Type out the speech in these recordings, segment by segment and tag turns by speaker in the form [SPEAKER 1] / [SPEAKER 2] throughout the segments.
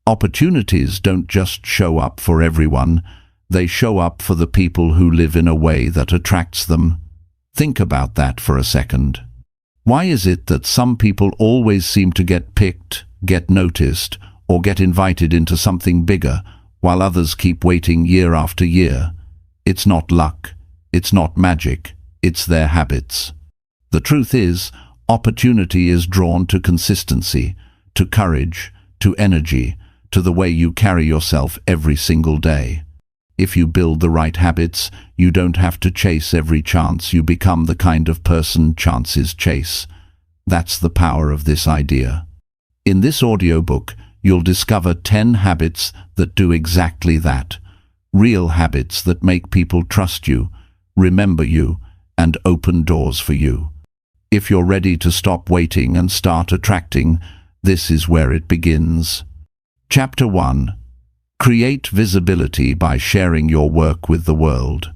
[SPEAKER 1] Opportunities don't just show up for everyone, they show up for the people who live in a way that attracts them. Think about that for a second. Why is it that some people always seem to get picked, get noticed, or get invited into something bigger, while others keep waiting year after year? It's not luck, it's not magic, it's their habits. The truth is, opportunity is drawn to consistency, to courage, to energy, to the way you carry yourself every single day. If you build the right habits, you don't have to chase every chance. You become the kind of person chances chase. That's the power of this idea. In this audiobook, you'll discover 10 habits that do exactly that. Real habits that make people trust you, remember you, and open doors for you. If you're ready to stop waiting and start attracting, this is where it begins. Chapter 1. Create visibility by sharing your work with the world.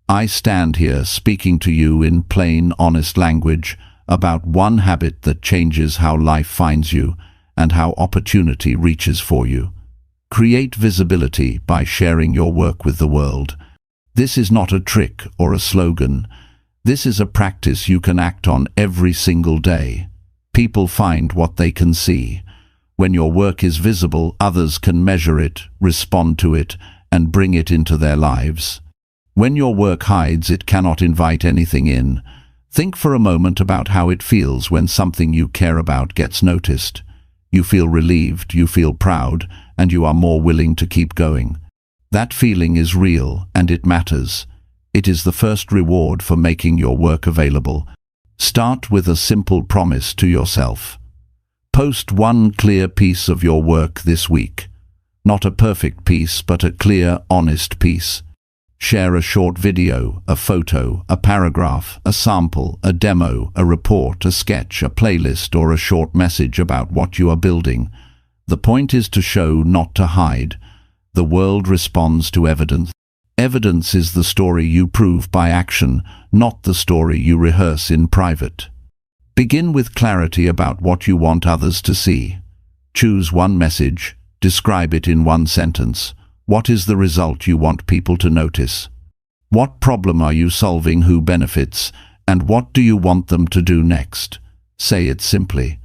[SPEAKER 1] I stand here speaking to you in plain, honest language about one habit that changes how life finds you and how opportunity reaches for you. Create visibility by sharing your work with the world. This is not a trick or a slogan. This is a practice you can act on every single day. People find what they can see. When your work is visible, others can measure it, respond to it, and bring it into their lives. When your work hides, it cannot invite anything in. Think for a moment about how it feels when something you care about gets noticed. You feel relieved, you feel proud, and you are more willing to keep going. That feeling is real, and it matters. It is the first reward for making your work available. Start with a simple promise to yourself. Post one clear piece of your work this week. Not a perfect piece, but a clear, honest piece. Share a short video, a photo, a paragraph, a sample, a demo, a report, a sketch, a playlist, or a short message about what you are building. The point is to show, not to hide. The world responds to evidence. Evidence is the story you prove by action, not the story you rehearse in private. Begin with clarity about what you want others to see. Choose one message, describe it in one sentence. What is the result you want people to notice? What problem are you solving, who benefits, and what do you want them to do next? Say it simply.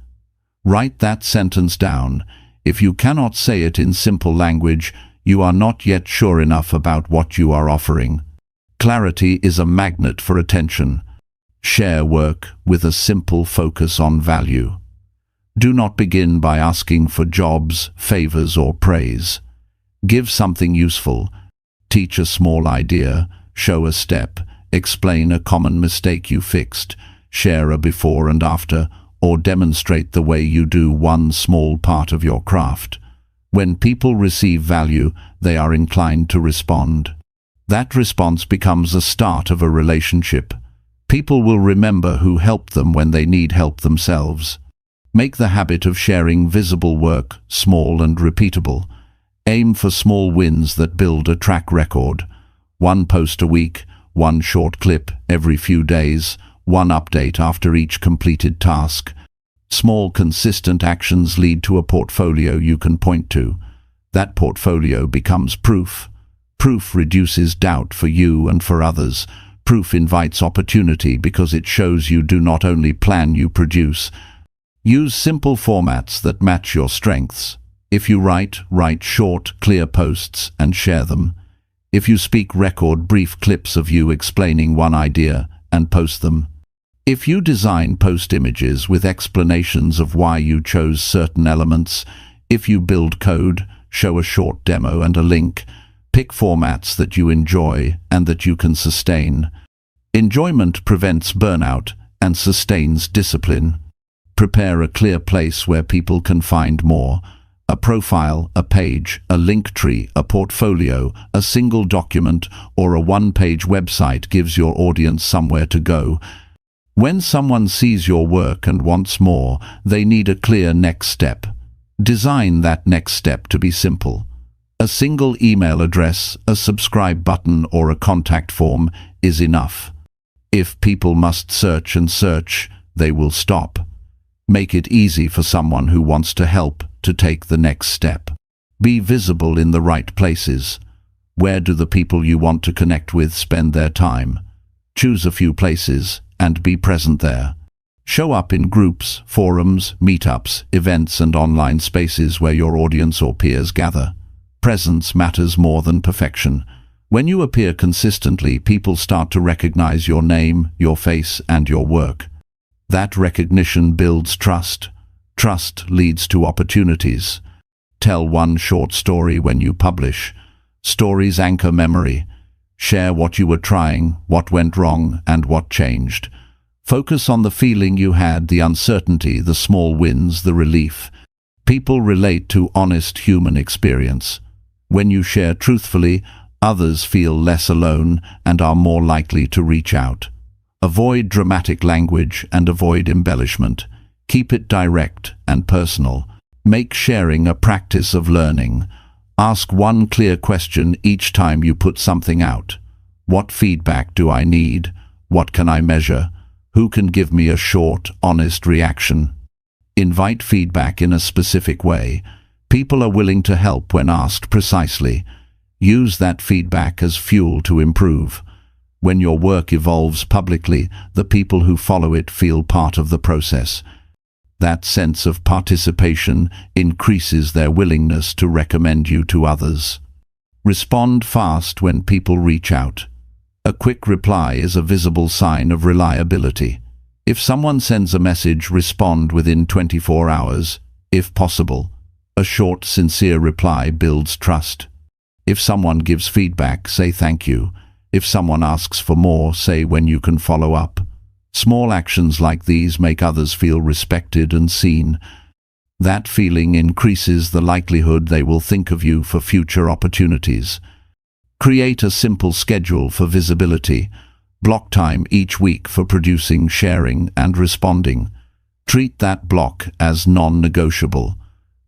[SPEAKER 1] Write that sentence down. If you cannot say it in simple language, you are not yet sure enough about what you are offering. Clarity is a magnet for attention. Share work with a simple focus on value. Do not begin by asking for jobs, favors, or praise. Give something useful. Teach a small idea, show a step, explain a common mistake you fixed, share a before and after, or demonstrate the way you do one small part of your craft. When people receive value, they are inclined to respond. That response becomes a start of a relationship. People will remember who helped them when they need help themselves. Make the habit of sharing visible work small and repeatable. Aim for small wins that build a track record. One post a week, one short clip every few days, one update after each completed task. Small, consistent actions lead to a portfolio you can point to. That portfolio becomes proof. Proof reduces doubt for you and for others. Proof invites opportunity because it shows you do not only plan, you produce. Use simple formats that match your strengths. If you write short, clear posts and share them. If you speak, record brief clips of you explaining one idea and post them. If you design, post images with explanations of why you chose certain elements. If you build code, show a short demo and a link. Pick formats that you enjoy and that you can sustain. Enjoyment prevents burnout and sustains discipline. Prepare a clear place where people can find more. A profile, a page, a link tree, a portfolio, a single document, or a one-page website gives your audience somewhere to go. When someone sees your work and wants more, they need a clear next step. Design that next step to be simple. A single email address, a subscribe button, or a contact form is enough. If people must search and search, they will stop. Make it easy for someone who wants to help to take the next step. Be visible in the right places. Where do the people you want to connect with spend their time? Choose a few places and be present there. Show up in groups, forums, meetups, events and online spaces where your audience or peers gather. Presence matters more than perfection. When you appear consistently, people start to recognize your name, your face, and your work. That recognition builds trust. Trust leads to opportunities. Tell one short story when you publish. Stories anchor memory. Share what you were trying, what went wrong, and what changed. Focus on the feeling you had, the uncertainty, the small wins, the relief. People relate to honest human experience. When you share truthfully, others feel less alone and are more likely to reach out. Avoid dramatic language and avoid embellishment. Keep it direct and personal. Make sharing a practice of learning. Ask one clear question each time you put something out. What feedback do I need? What can I measure? Who can give me a short, honest reaction? Invite feedback in a specific way. People are willing to help when asked precisely. Use that feedback as fuel to improve. When your work evolves publicly, the people who follow it feel part of the process. That sense of participation increases their willingness to recommend you to others. Respond fast when people reach out. A quick reply is a visible sign of reliability. If someone sends a message, respond within 24 hours, if possible. A short, sincere reply builds trust. If someone gives feedback, say thank you. If someone asks for more, say when you can follow up. Small actions like these make others feel respected and seen. That feeling increases the likelihood they will think of you for future opportunities. Create a simple schedule for visibility. Block time each week for producing, sharing, and responding. Treat that block as non-negotiable.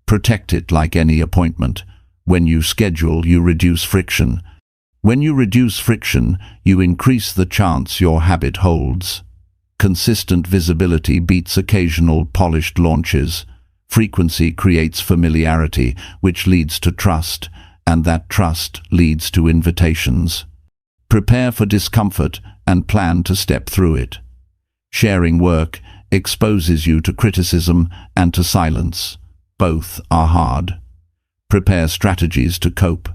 [SPEAKER 1] Protect it like any appointment. When you schedule, you reduce friction. When you reduce friction, you increase the chance your habit holds. Consistent visibility beats occasional polished launches. Frequency creates familiarity, which leads to trust, and that trust leads to invitations. Prepare for discomfort and plan to step through it. Sharing work exposes you to criticism and to silence. Both are hard. Prepare strategies to cope.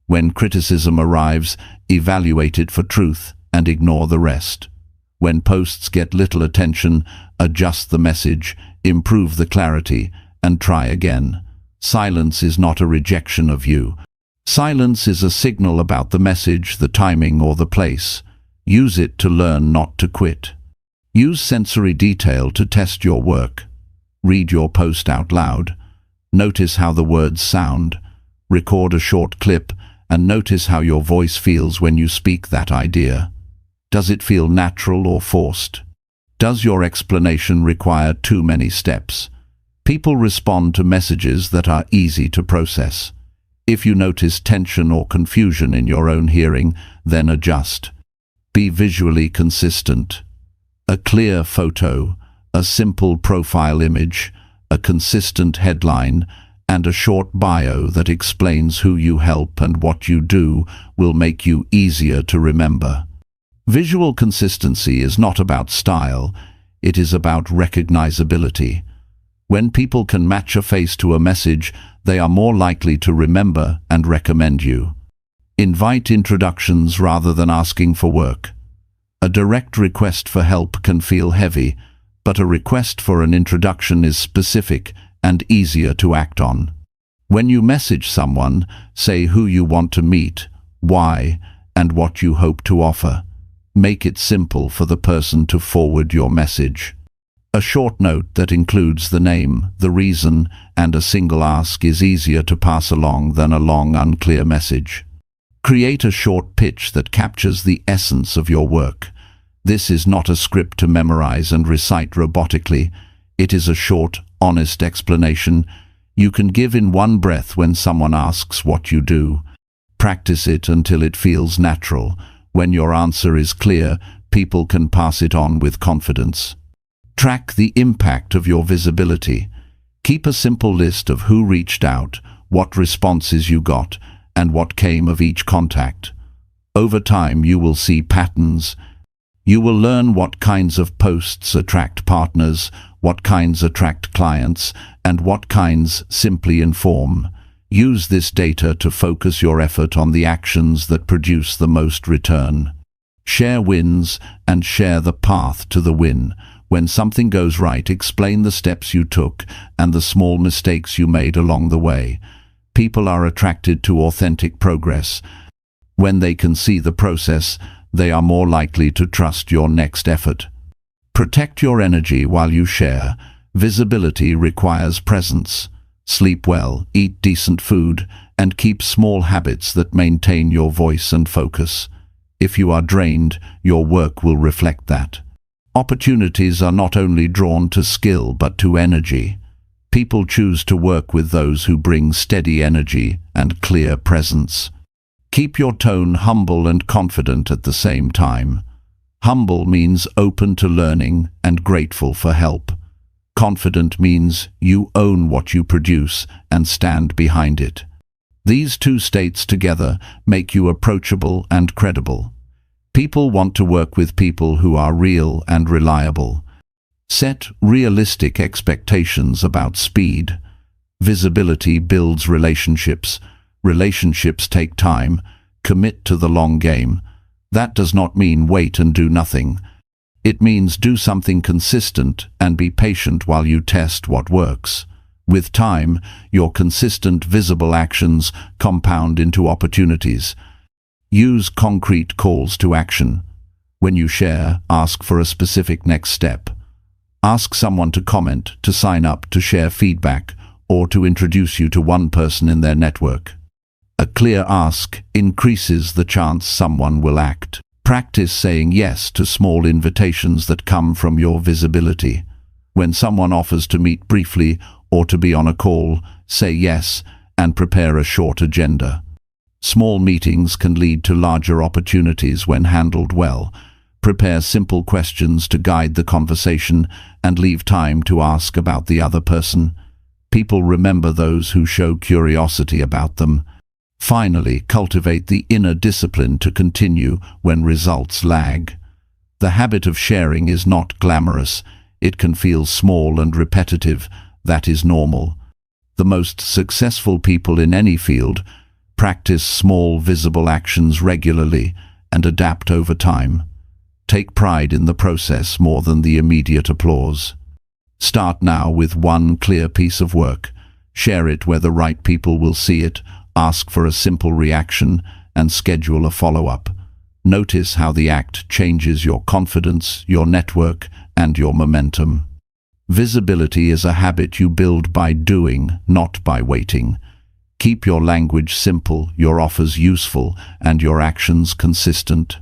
[SPEAKER 1] When criticism arrives, evaluate it for truth and ignore the rest. When posts get little attention, adjust the message, improve the clarity, and try again. Silence is not a rejection of you. Silence is a signal about the message, the timing, or the place. Use it to learn, not to quit. Use sensory detail to test your work. Read your post out loud. Notice how the words sound. Record a short clip and notice how your voice feels when you speak that idea. Does it feel natural or forced? Does your explanation require too many steps? People respond to messages that are easy to process. If you notice tension or confusion in your own hearing, then adjust. Be visually consistent. A clear photo, a simple profile image, a consistent headline, and a short bio that explains who you help and what you do will make you easier to remember. Visual consistency is not about style, it is about recognizability. When people can match a face to a message, they are more likely to remember and recommend you. Invite introductions rather than asking for work. A direct request for help can feel heavy, but a request for an introduction is specific and easier to act on. When you message someone, say who you want to meet, why, and what you hope to offer. Make it simple for the person to forward your message. A short note that includes the name, the reason, and a single ask is easier to pass along than a long, unclear message. Create a short pitch that captures the essence of your work. This is not a script to memorize and recite robotically. It is a short, honest explanation you can give in one breath when someone asks what you do. Practice it until it feels natural. When your answer is clear, people can pass it on with confidence. Track the impact of your visibility. Keep a simple list of who reached out, what responses you got, and what came of each contact. Over time, you will see patterns. You will learn what kinds of posts attract partners, what kinds attract clients, and what kinds simply inform. Use this data to focus your effort on the actions that produce the most return. Share wins and share the path to the win. When something goes right, explain the steps you took and the small mistakes you made along the way. People are attracted to authentic progress. When they can see the process, they are more likely to trust your next effort. Protect your energy while you share. Visibility requires presence. Sleep well, eat decent food, and keep small habits that maintain your voice and focus. If you are drained, your work will reflect that. Opportunities are not only drawn to skill but to energy. People choose to work with those who bring steady energy and clear presence. Keep your tone humble and confident at the same time. Humble means open to learning and grateful for help. Confident means you own what you produce and stand behind it. These two states together make you approachable and credible. People want to work with people who are real and reliable. Set realistic expectations about speed. Visibility builds relationships. Relationships take time. Commit to the long game. That does not mean wait and do nothing. It means do something consistent and be patient while you test what works. With time, your consistent, visible actions compound into opportunities. Use concrete calls to action. When you share, ask for a specific next step. Ask someone to comment, to sign up, to share feedback, or to introduce you to one person in their network. A clear ask increases the chance someone will act. Practice saying yes to small invitations that come from your visibility. When someone offers to meet briefly or to be on a call, say yes and prepare a short agenda. Small meetings can lead to larger opportunities when handled well. Prepare simple questions to guide the conversation and leave time to ask about the other person. People remember those who show curiosity about them. Finally, cultivate the inner discipline to continue when results lag. The habit of sharing is not glamorous. It can feel small and repetitive. That is normal. The most successful people in any field practice small, visible actions regularly and adapt over time. Take pride in the process more than the immediate applause. Start now with one clear piece of work. Share it where the right people will see it. Ask for a simple reaction and schedule a follow-up. Notice how the act changes your confidence, your network, and your momentum. Visibility is a habit you build by doing, not by waiting. Keep your language simple, your offers useful, and your actions consistent.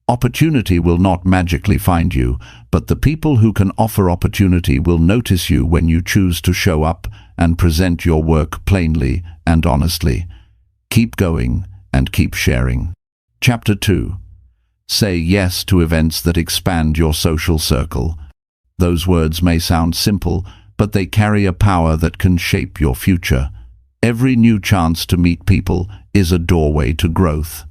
[SPEAKER 1] Opportunity will not magically find you, but the people who can offer opportunity will notice you when you choose to show up and present your work plainly and honestly. Keep going and keep sharing. Chapter 2. Say yes to events that expand your social circle. Those words may sound simple, but they carry a power that can shape your future. Every new chance to meet people is a doorway to growth.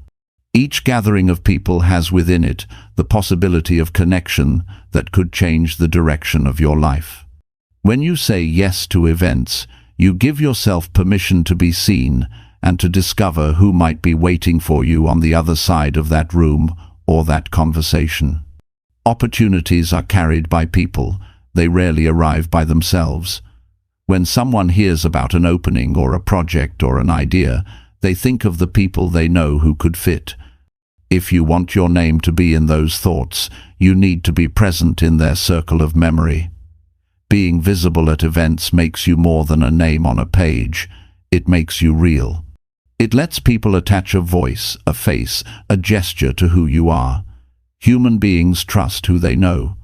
[SPEAKER 1] Each gathering of people has within it the possibility of connection that could change the direction of your life. When you say yes to events, you give yourself permission to be seen and to discover who might be waiting for you on the other side of that room or that conversation. Opportunities are carried by people. They rarely arrive by themselves. When someone hears about an opening or a project or an idea, they think of the people they know who could fit. If you want your name to be in those thoughts, you need to be present in their circle of memory. Being visible at events makes you more than a name on a page. It makes you real. It lets people attach a voice, a face, a gesture to who you are. Human beings trust who they know.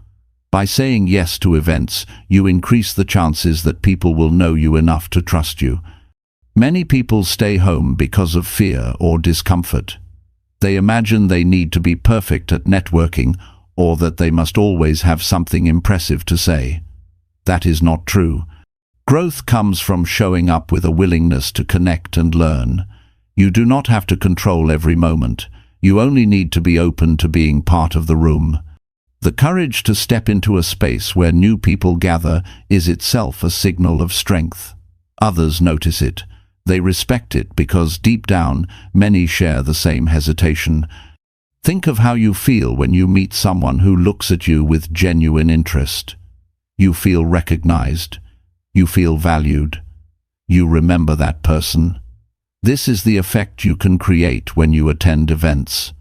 [SPEAKER 1] By saying yes to events, you increase the chances that people will know you enough to trust you. Many people stay home because of fear or discomfort. They imagine they need to be perfect at networking or that they must always have something impressive to say. That is not true. Growth comes from showing up with a willingness to connect and learn. You do not have to control every moment. You only need to be open to being part of the room. The courage to step into a space where new people gather is itself a signal of strength. Others notice it. They respect it because deep down, many share the same hesitation. Think of how you feel when you meet someone who looks at you with genuine interest. You feel recognized. You feel valued. You remember that person. This is the effect you can create when you attend events.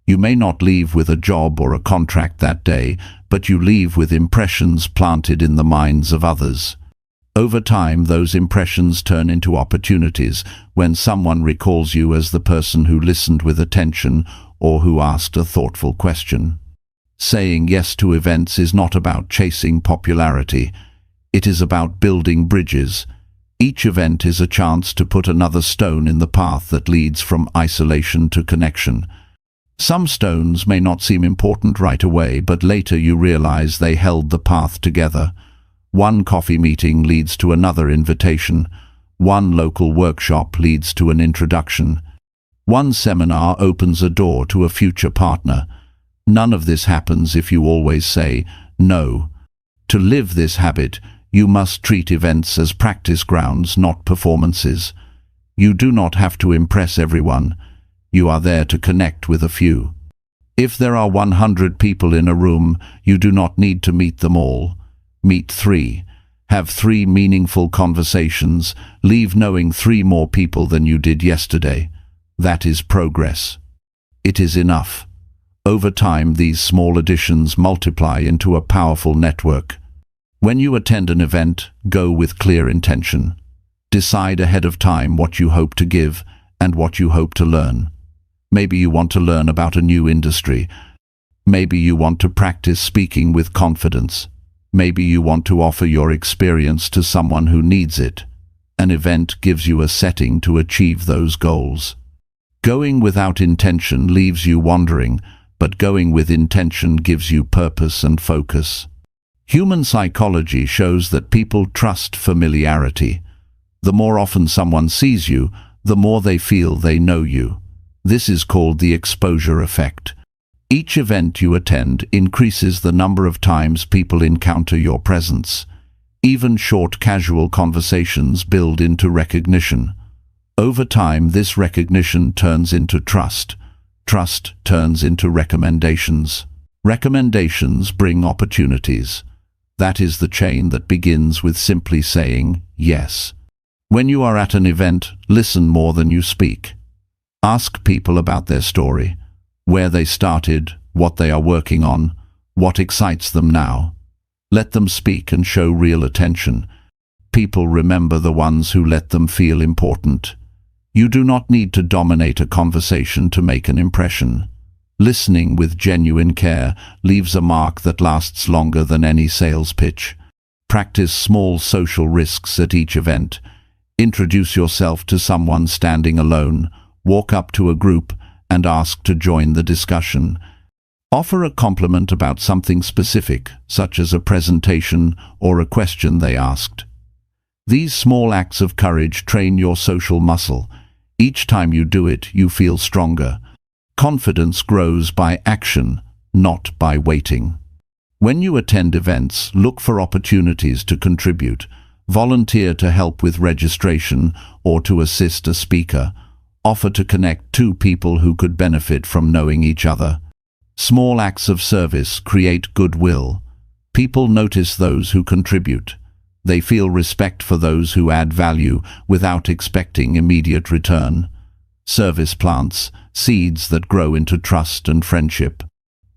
[SPEAKER 1] You may not leave with a job or a contract that day, but you leave with impressions planted in the minds of others. Over time, those impressions turn into opportunities when someone recalls you as the person who listened with attention or who asked a thoughtful question. Saying yes to events is not about chasing popularity. It is about building bridges. Each event is a chance to put another stone in the path that leads from isolation to connection. Some stones may not seem important right away, but later you realize they held the path together. One coffee meeting leads to another invitation. One local workshop leads to an introduction. One seminar opens a door to a future partner. None of this happens if you always say no. To live this habit, you must treat events as practice grounds, not performances. You do not have to impress everyone. You are there to connect with a few. If there are 100 people in a room, you do not need to meet them all. Meet 3. Have 3 meaningful conversations. Leave knowing 3 more people than you did yesterday. That is progress. It is enough. Over time, these small additions multiply into a powerful network. When you attend an event, go with clear intention. Decide ahead of time what you hope to give and what you hope to learn. Maybe you want to learn about a new industry. Maybe you want to practice speaking with confidence. Maybe you want to offer your experience to someone who needs it. An event gives you a setting to achieve those goals. Going without intention leaves you wandering, but going with intention gives you purpose and focus. Human psychology shows that people trust familiarity. The more often someone sees you, the more they feel they know you. This is called the exposure effect. Each event you attend increases the number of times people encounter your presence. Even short casual conversations build into recognition. Over time, this recognition turns into trust. Trust turns into recommendations. Recommendations bring opportunities. That is the chain that begins with simply saying yes. When you are at an event, listen more than you speak. Ask people about their story, where they started, what they are working on, what excites them now. Let them speak and show real attention. People remember the ones who let them feel important. You do not need to dominate a conversation to make an impression. Listening with genuine care leaves a mark that lasts longer than any sales pitch. Practice small social risks at each event. Introduce yourself to someone standing alone. Walk up to a group and ask to join the discussion. Offer a compliment about something specific, such as a presentation or a question they asked. These small acts of courage train your social muscle. Each time you do it, you feel stronger. Confidence grows by action, not by waiting. When you attend events, look for opportunities to contribute. Volunteer to help with registration or to assist a speaker. Offer to connect 2 people who could benefit from knowing each other. Small acts of service create goodwill. People notice those who contribute. They feel respect for those who add value without expecting immediate return. Service plants seeds that grow into trust and friendship.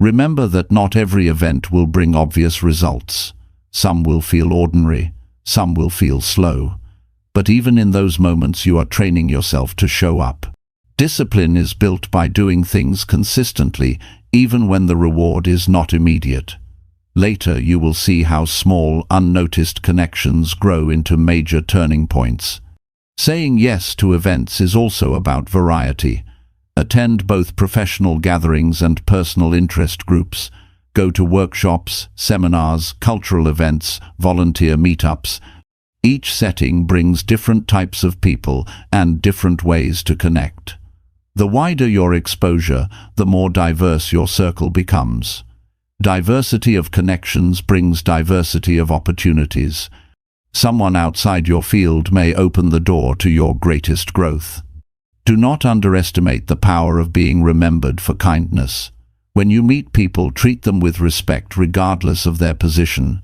[SPEAKER 1] Remember that not every event will bring obvious results. Some will feel ordinary, some will feel slow. But even in those moments, you are training yourself to show up. Discipline is built by doing things consistently, even when the reward is not immediate. Later, you will see how small, unnoticed connections grow into major turning points. Saying yes to events is also about variety. Attend both professional gatherings and personal interest groups. Go to workshops, seminars, cultural events, volunteer meetups. Each setting brings different types of people and different ways to connect. The wider your exposure, the more diverse your circle becomes. Diversity of connections brings diversity of opportunities. Someone outside your field may open the door to your greatest growth. Do not underestimate the power of being remembered for kindness. When you meet people, treat them with respect regardless of their position.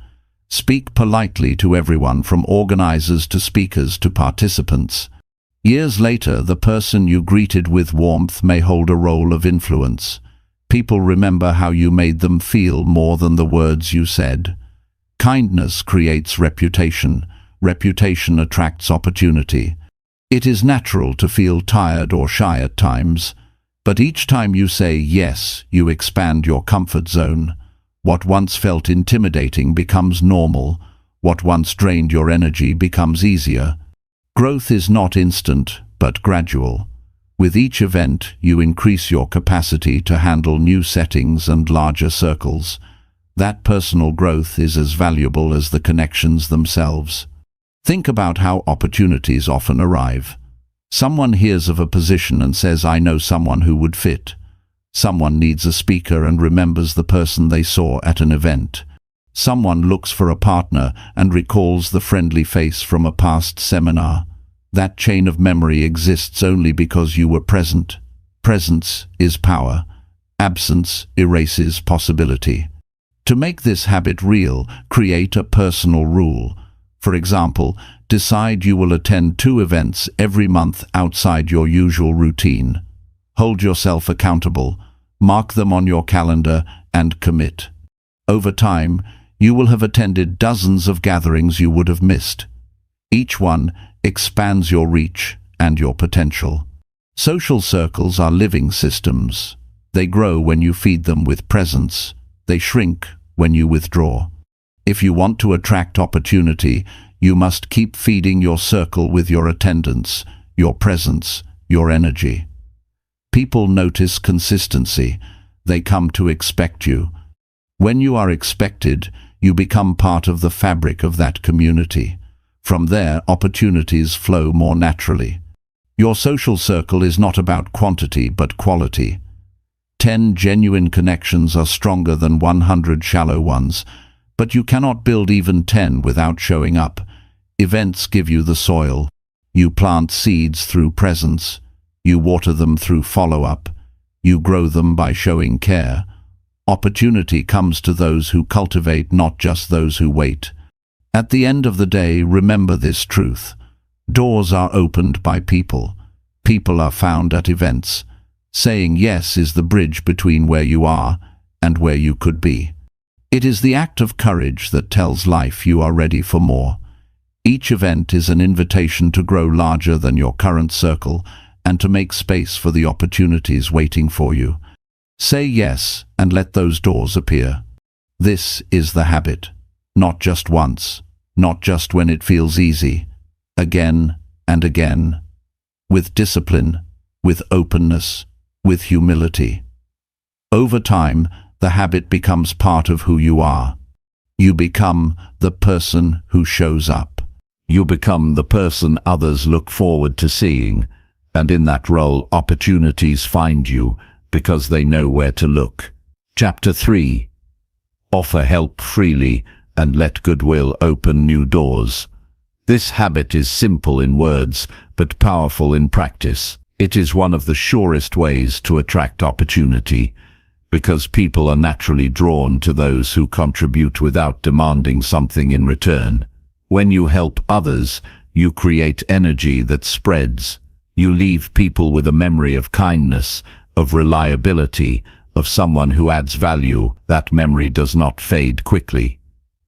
[SPEAKER 1] Speak politely to everyone, from organizers to speakers to participants. Years later, the person you greeted with warmth may hold a role of influence. People remember how you made them feel more than the words you said. Kindness creates reputation. Reputation attracts opportunity. It is natural to feel tired or shy at times, but each time you say yes, you expand your comfort zone. What once felt intimidating becomes normal. What once drained your energy becomes easier. Growth is not instant, but gradual. With each event, you increase your capacity to handle new settings and larger circles. That personal growth is as valuable as the connections themselves. Think about how opportunities often arrive. Someone hears of a position and says, "I know someone who would fit." Someone needs a speaker and remembers the person they saw at an event. Someone looks for a partner and recalls the friendly face from a past seminar. That chain of memory exists only because you were present. Presence is power. Absence erases possibility. To make this habit real, create a personal rule. For example, decide you will attend 2 events every month outside your usual routine. Hold yourself accountable, mark them on your calendar, and commit. Over time, you will have attended dozens of gatherings you would have missed. Each one expands your reach and your potential. Social circles are living systems. They grow when you feed them with presence. They shrink when you withdraw. If you want to attract opportunity, you must keep feeding your circle with your attendance, your presence, your energy. People notice consistency. They come to expect you. When you are expected, you become part of the fabric of that community. From there, opportunities flow more naturally. Your social circle is not about quantity but quality. 10 genuine connections are stronger than 100 shallow ones, but you cannot build even 10 without showing up. Events give you the soil. You plant seeds through presence. You water them through follow-up. You grow them by showing care. Opportunity comes to those who cultivate, not just those who wait. At the end of the day, remember this truth. Doors are opened by people. People are found at events. Saying yes is the bridge between where you are and where you could be. It is the act of courage that tells life you are ready for more. Each event is an invitation to grow larger than your current circle and to make space for the opportunities waiting for you. Say yes and let those doors appear. This is the habit. Not just once, not just when it feels easy. Again and again. With discipline, with openness, with humility. Over time, the habit becomes part of who you are. You become the person who shows up. You become the person others look forward to seeing, and in that role, opportunities find you because they know where to look. Chapter 3. Offer help freely and let goodwill open new doors. This habit is simple in words, but powerful in practice. It is one of the surest ways to attract opportunity, because people are naturally drawn to those who contribute without demanding something in return. When you help others, you create energy that spreads. You leave people with a memory of kindness, of reliability, of someone who adds value. That memory does not fade quickly.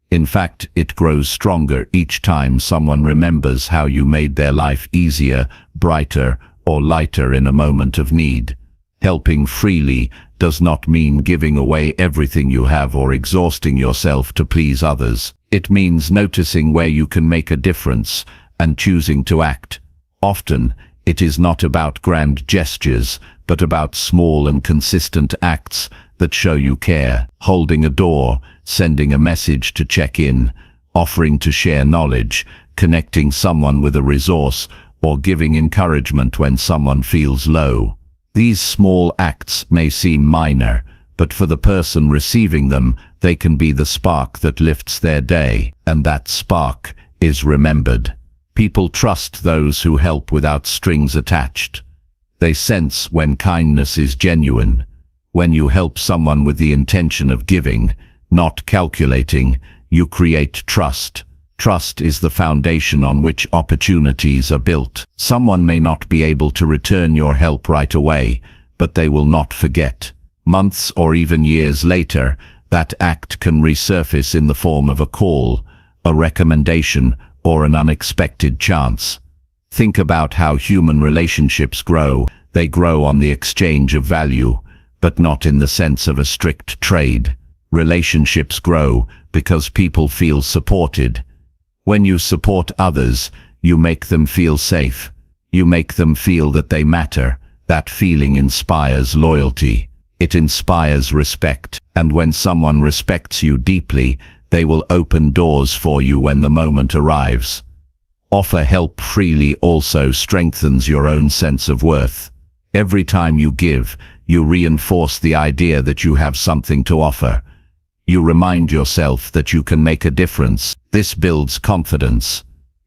[SPEAKER 1] In fact, it grows stronger each time someone remembers how you made their life easier, brighter, or lighter in a moment of need. Helping freely does not mean giving away everything you have or exhausting yourself to please others. It means noticing where you can make a difference and choosing to act. Often, it is not about grand gestures, but about small and consistent acts that show you care. Holding a door, sending a message to check in, offering to share knowledge. connecting someone with a resource, or giving encouragement when someone feels low. These small acts may seem minor, but for the person receiving them, they can be the spark that lifts their day, and that spark is remembered. People trust those who help without strings attached. They sense when kindness is genuine. When you help someone with the intention of giving, not calculating, you create trust. Trust is the foundation on which opportunities are built. Someone may not be able to return your help right away, but they will not forget. Months or even years later, that act can resurface in the form of a call, a recommendation, or an unexpected chance. Think about how human relationships grow. They grow on the exchange of value, but not in the sense of a strict trade. Relationships grow because people feel supported. When you support others, you make them feel safe. You make them feel that they matter. That feeling inspires loyalty. It inspires respect. And when someone respects you deeply, they will open doors for you when the moment arrives. Offer help freely also strengthens your own sense of worth. Every time you give, you reinforce the idea that you have something to offer. You remind yourself that you can make a difference. This builds confidence.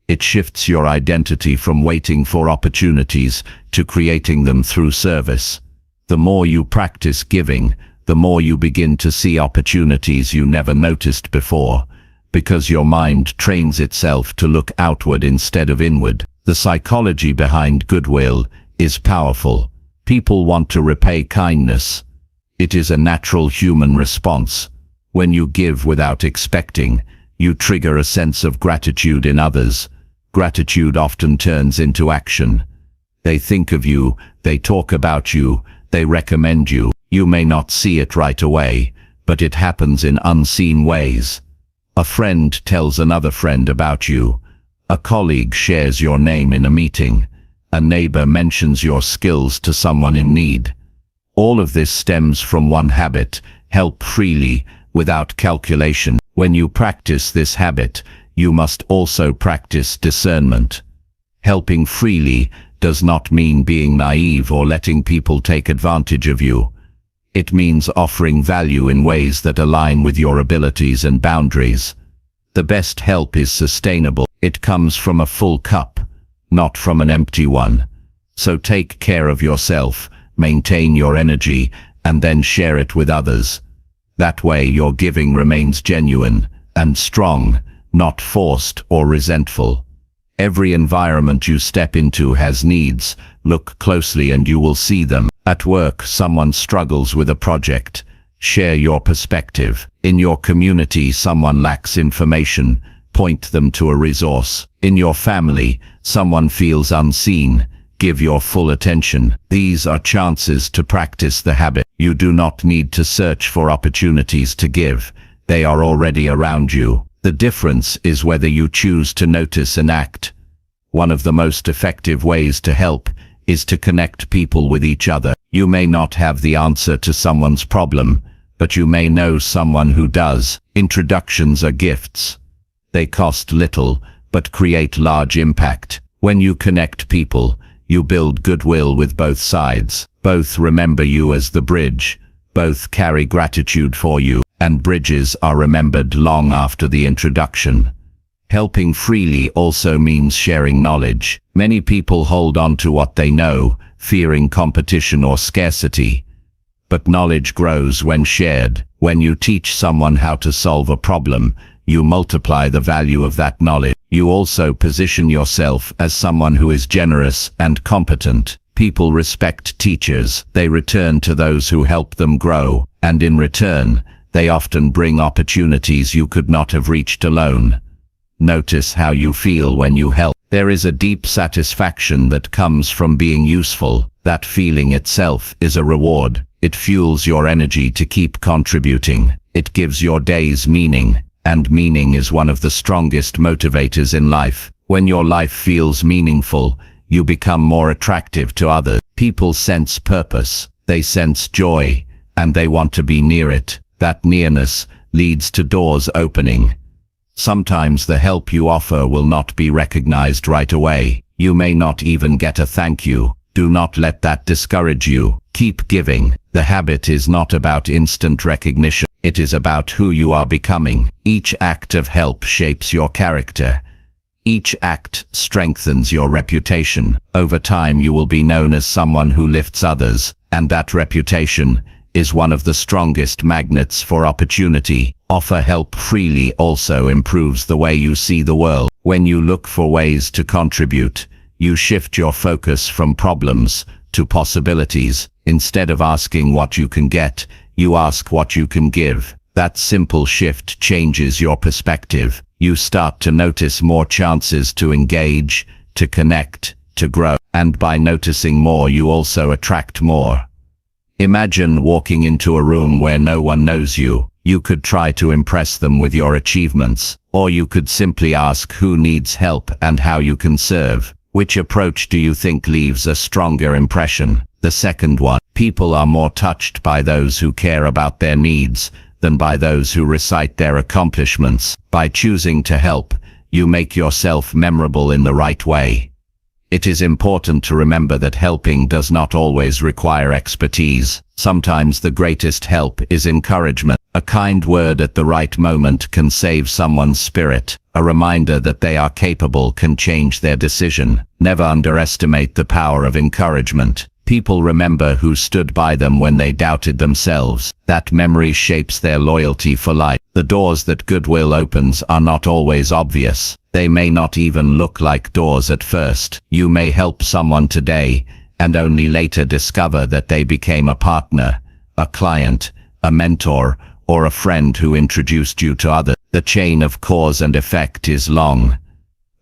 [SPEAKER 1] It shifts your identity from waiting for opportunities to creating them through service. The more you practice giving, the more you begin to see opportunities you never noticed before, because your mind trains itself to look outward instead of inward. The psychology behind goodwill is powerful. People want to repay kindness. It is a natural human response. When you give without expecting, you trigger a sense of gratitude in others. Gratitude often turns into action. They think of you, they talk about you, they recommend you. You may not see it right away, but it happens in unseen ways. A friend tells another friend about you. A colleague shares your name in a meeting. A neighbor mentions your skills to someone in need. All of this stems from one habit: help freely, without calculation. When you practice this habit, you must also practice discernment. Helping freely does not mean being naive or letting people take advantage of you. It means offering value in ways that align with your abilities and boundaries. The best help is sustainable. It comes from a full cup, not from an empty one. So take care of yourself, maintain your energy, and then share it with others. That way your giving remains genuine and strong, not forced or resentful. Every environment you step into has needs. Look closely and you will see them. At work, someone struggles with a project. Share your perspective. In your community, someone lacks information. Point them to a resource. In your family, someone feels unseen. Give your full attention. These are chances to practice the habit. You do not need to search for opportunities to give. They are already around you. The difference is whether you choose to notice and act. One of the most effective ways to help is to connect people with each other. You may not have the answer to someone's problem, but you may know someone who does. Introductions are gifts. They cost little, but create large impact. When you connect people, you build goodwill with both sides. Both remember you as the bridge. Both carry gratitude for you, and bridges are remembered long after the introduction. Helping freely also means sharing knowledge. Many people hold on to what they know, fearing competition or scarcity. But knowledge grows when shared. When you teach someone how to solve a problem, you multiply the value of that knowledge. You also position yourself as someone who is generous and competent. People respect teachers. They return to those who help them grow, and in return, they often bring opportunities you could not have reached alone. Notice how you feel when you help. There is a deep satisfaction that comes from being useful. That feeling itself is a reward. It fuels your energy to keep contributing. It gives your days meaning, and meaning is one of the strongest motivators in life. When your life feels meaningful, you become more attractive to others. People sense purpose, they sense joy, and they want to be near it. That nearness leads to doors opening.
[SPEAKER 2] Sometimes the help you offer will not be recognized right away. You may not even get a thank you. Do not let that discourage you. Keep giving. The habit is not about instant recognition. It is about who you are becoming. Each act of help shapes your character. Each act strengthens your reputation. Over time you will be known as someone who lifts others, and that reputation is one of the strongest magnets for opportunity. Offer help freely also improves the way you see the world. When you look for ways to contribute, you shift your focus from problems to possibilities. Instead of asking what you can get, you ask what you can give. That simple shift changes your perspective. You start to notice more chances to engage, to connect, to grow. And by noticing more, you also attract more. Imagine walking into a room where no one knows you. You could try to impress them with your achievements, or you could simply ask who needs help and how you can serve. Which approach do you think leaves a stronger impression? The second one. People are more touched by those who care about their needs than by those who recite their accomplishments. By choosing to help, you make yourself memorable in the right way. It is important to remember that helping does not always require expertise. Sometimes the greatest help is encouragement. A kind word at the right moment can save someone's spirit. A reminder that they are capable can change their decision. Never underestimate the power of encouragement. People remember who stood by them when they doubted themselves. That memory shapes their loyalty for life. The doors that goodwill opens are not always obvious. They may not even look like doors at first. You may help someone today and only later discover that they became a partner, a client, a mentor, or a friend who introduced you to others. The chain of cause and effect is long,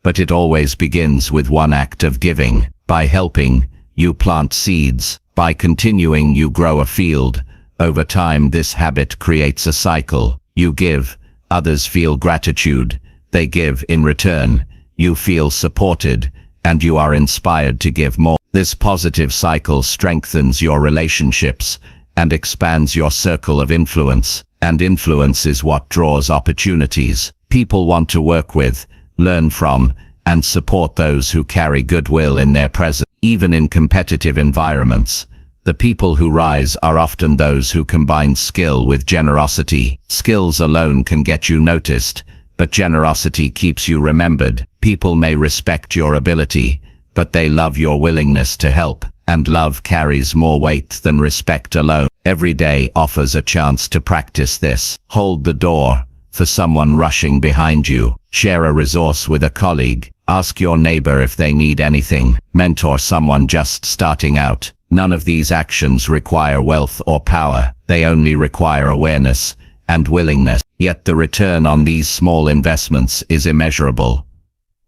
[SPEAKER 2] but it always begins with one act of giving. By helping, you plant seeds. By continuing, you grow a field. Over time, this habit creates a cycle. You give, others feel gratitude. They give in return. You feel supported, and you are inspired to give more. This positive cycle strengthens your relationships and expands your circle of influence. And influence is what draws opportunities. People want to work with, learn from, and support those who carry goodwill in their presence. Even in competitive environments, the people who rise are often those who combine skill with generosity. Skills alone can get you noticed, but generosity keeps you remembered. People may respect your ability, but they love your willingness to help, and love carries more weight than respect alone. Every day offers a chance to practice this. Hold the door for someone rushing behind you. Share a resource with a colleague. Ask your neighbor if they need anything. Mentor someone just starting out. None of these actions require wealth or power. They only require awareness and willingness. Yet the return on these small investments is immeasurable.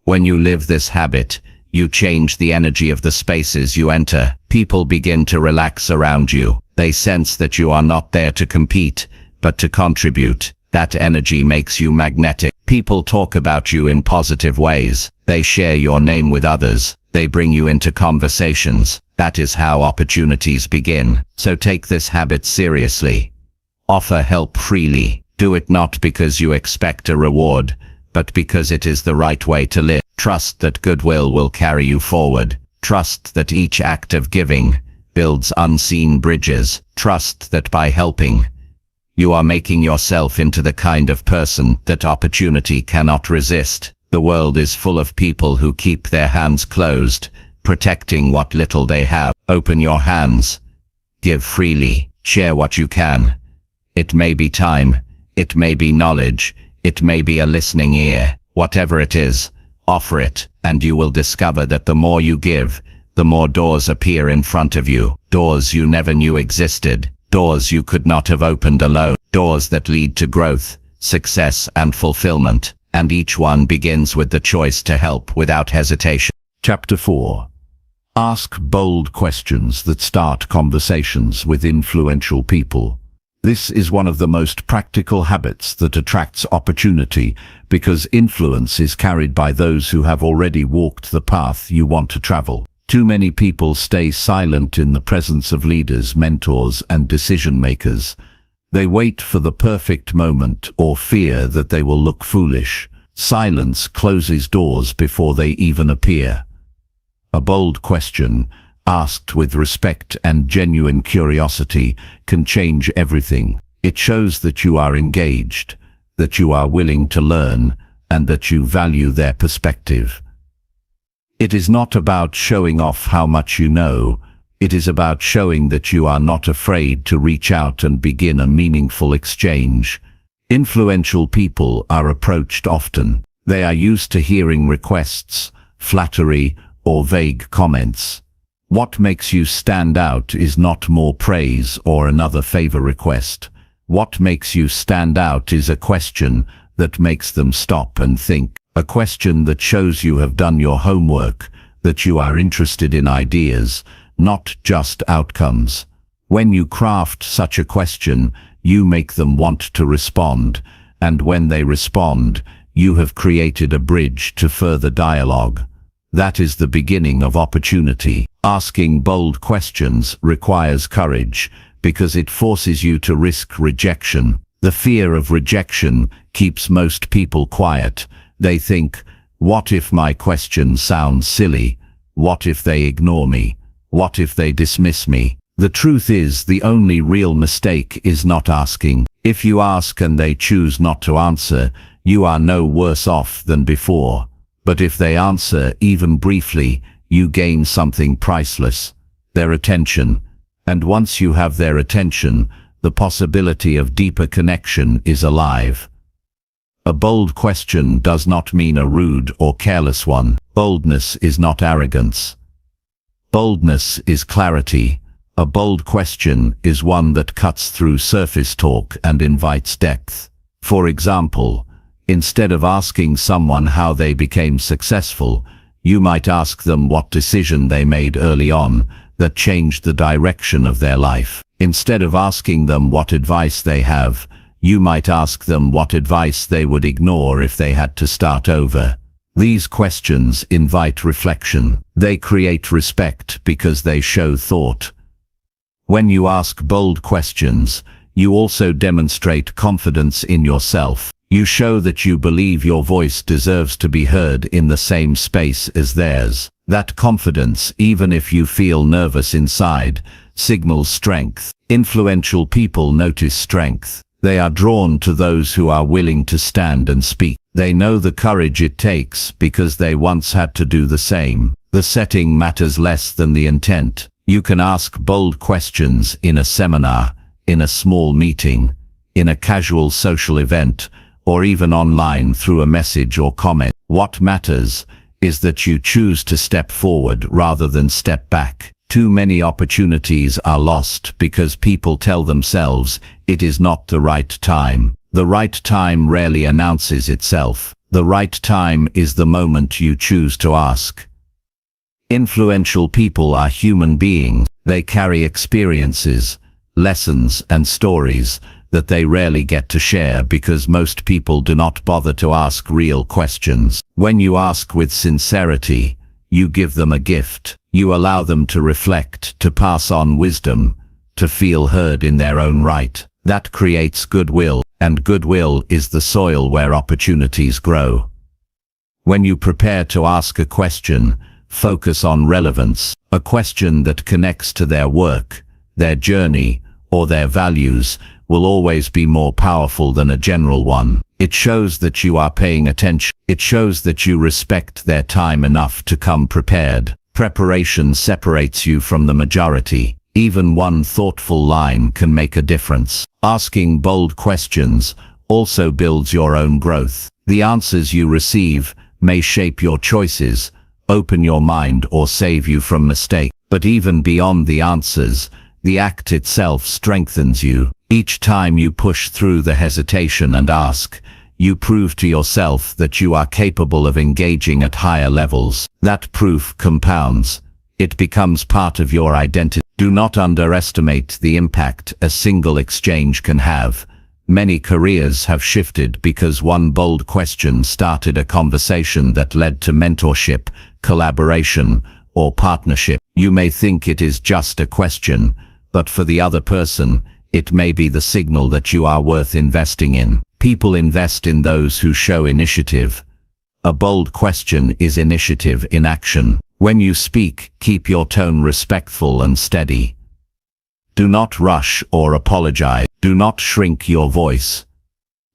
[SPEAKER 2] When you live this habit, you change the energy of the spaces you enter. People begin to relax around you. They sense that you are not there to compete, but to contribute. That energy makes you magnetic. People talk about you in positive ways. They share your name with others. They bring you into conversations. That is how opportunities begin. So take this habit seriously. Offer help freely. Do it not because you expect a reward, but because it is the right way to live. Trust that goodwill will carry you forward. Trust that each act of giving builds unseen bridges. Trust that by helping, you are making yourself into the kind of person that opportunity cannot resist. The world is full of people who keep their hands closed, protecting what little they have. Open your hands. Give freely. Share what you can. It may be time. It may be knowledge. It may be a listening ear. Whatever it is, offer it, and you will discover that the more you give, the more doors appear in front of you. Doors you never knew existed. Doors you could not have opened alone. Doors that lead to growth, success, and fulfillment. And each one begins with the choice to help without hesitation.
[SPEAKER 1] Chapter 4. Ask bold questions that start conversations with influential people. This is one of the most practical habits that attracts opportunity because influence is carried by those who have already walked the path you want to travel. Too many people stay silent in the presence of leaders, mentors, and decision-makers. They wait for the perfect moment or fear that they will look foolish.
[SPEAKER 2] Silence closes doors before they even appear. A bold question, asked with respect and genuine curiosity, can change everything. It shows that you are engaged, that you are willing to learn, and that you value their perspective. It is not about showing off how much you know. It is about showing that you are not afraid to reach out and begin a meaningful exchange. Influential people are approached often. They are used to hearing requests, flattery, or vague comments. What makes you stand out is not more praise or another favor request. What makes you stand out is a question that makes them stop and think. A question that shows you have done your homework, that you are interested in ideas, not just outcomes. When you craft such a question, you make them want to respond, and when they respond, you have created a bridge to further dialogue. That is the beginning of opportunity. Asking bold questions requires courage, because it forces you to risk rejection. The fear of rejection keeps most people quiet. They think, what if my question sounds silly? What if they ignore me? What if they dismiss me? The truth is, the only real mistake is not asking. If you ask and they choose not to answer, you are no worse off than before. But if they answer, even briefly, you gain something priceless: their attention. And once you have their attention, the possibility of deeper connection is alive. A bold question does not mean a rude or careless one. Boldness is not arrogance. Boldness is clarity. A bold question is one that cuts through surface talk and invites depth. For example, instead of asking someone how they became successful, you might ask them what decision they made early on that changed the direction of their life. Instead of asking them what advice they have, you might ask them what advice they would ignore if they had to start over. These questions invite reflection. They create respect because they show thought. When you ask bold questions, you also demonstrate confidence in yourself. You show that you believe your voice deserves to be heard in the same space as theirs. That confidence, even if you feel nervous inside, signals strength. Influential people notice strength. They are drawn to those who are willing to stand and speak. They know the courage it takes because they once had to do the same. The setting matters less than the intent. You can ask bold questions in a seminar, in a small meeting, in a casual social event, or even online through a message or comment. What matters is that you choose to step forward rather than step back. Too many opportunities are lost because people tell themselves it is not the right time. The right time rarely announces itself. The right time is the moment you choose to ask. Influential people are human beings. They carry experiences, lessons, and stories that they rarely get to share because most people do not bother to ask real questions. When you ask with sincerity, you give them a gift. You allow them to reflect, to pass on wisdom, to feel heard in their own right. That creates goodwill, and goodwill is the soil where opportunities grow. When you prepare to ask a question, focus on relevance. A question that connects to their work, their journey, or their values will always be more powerful than a general one. It shows that you are paying attention. It shows that you respect their time enough to come prepared. Preparation separates you from the majority. Even one thoughtful line can make a difference. Asking bold questions also builds your own growth. The answers you receive may shape your choices, open your mind, or save you from mistake. But even beyond the answers, the act itself strengthens you. Each time you push through the hesitation and ask, you prove to yourself that you are capable of engaging at higher levels. That proof compounds. It becomes part of your identity. Do not underestimate the impact a single exchange can have. Many careers have shifted because one bold question started a conversation that led to mentorship, collaboration, or partnership. You may think it is just a question, but for the other person, it may be the signal that you are worth investing in. People invest in those who show initiative, A bold question is initiative in action. When you speak, keep your tone respectful and steady. Do not rush or apologize. Do not shrink your voice.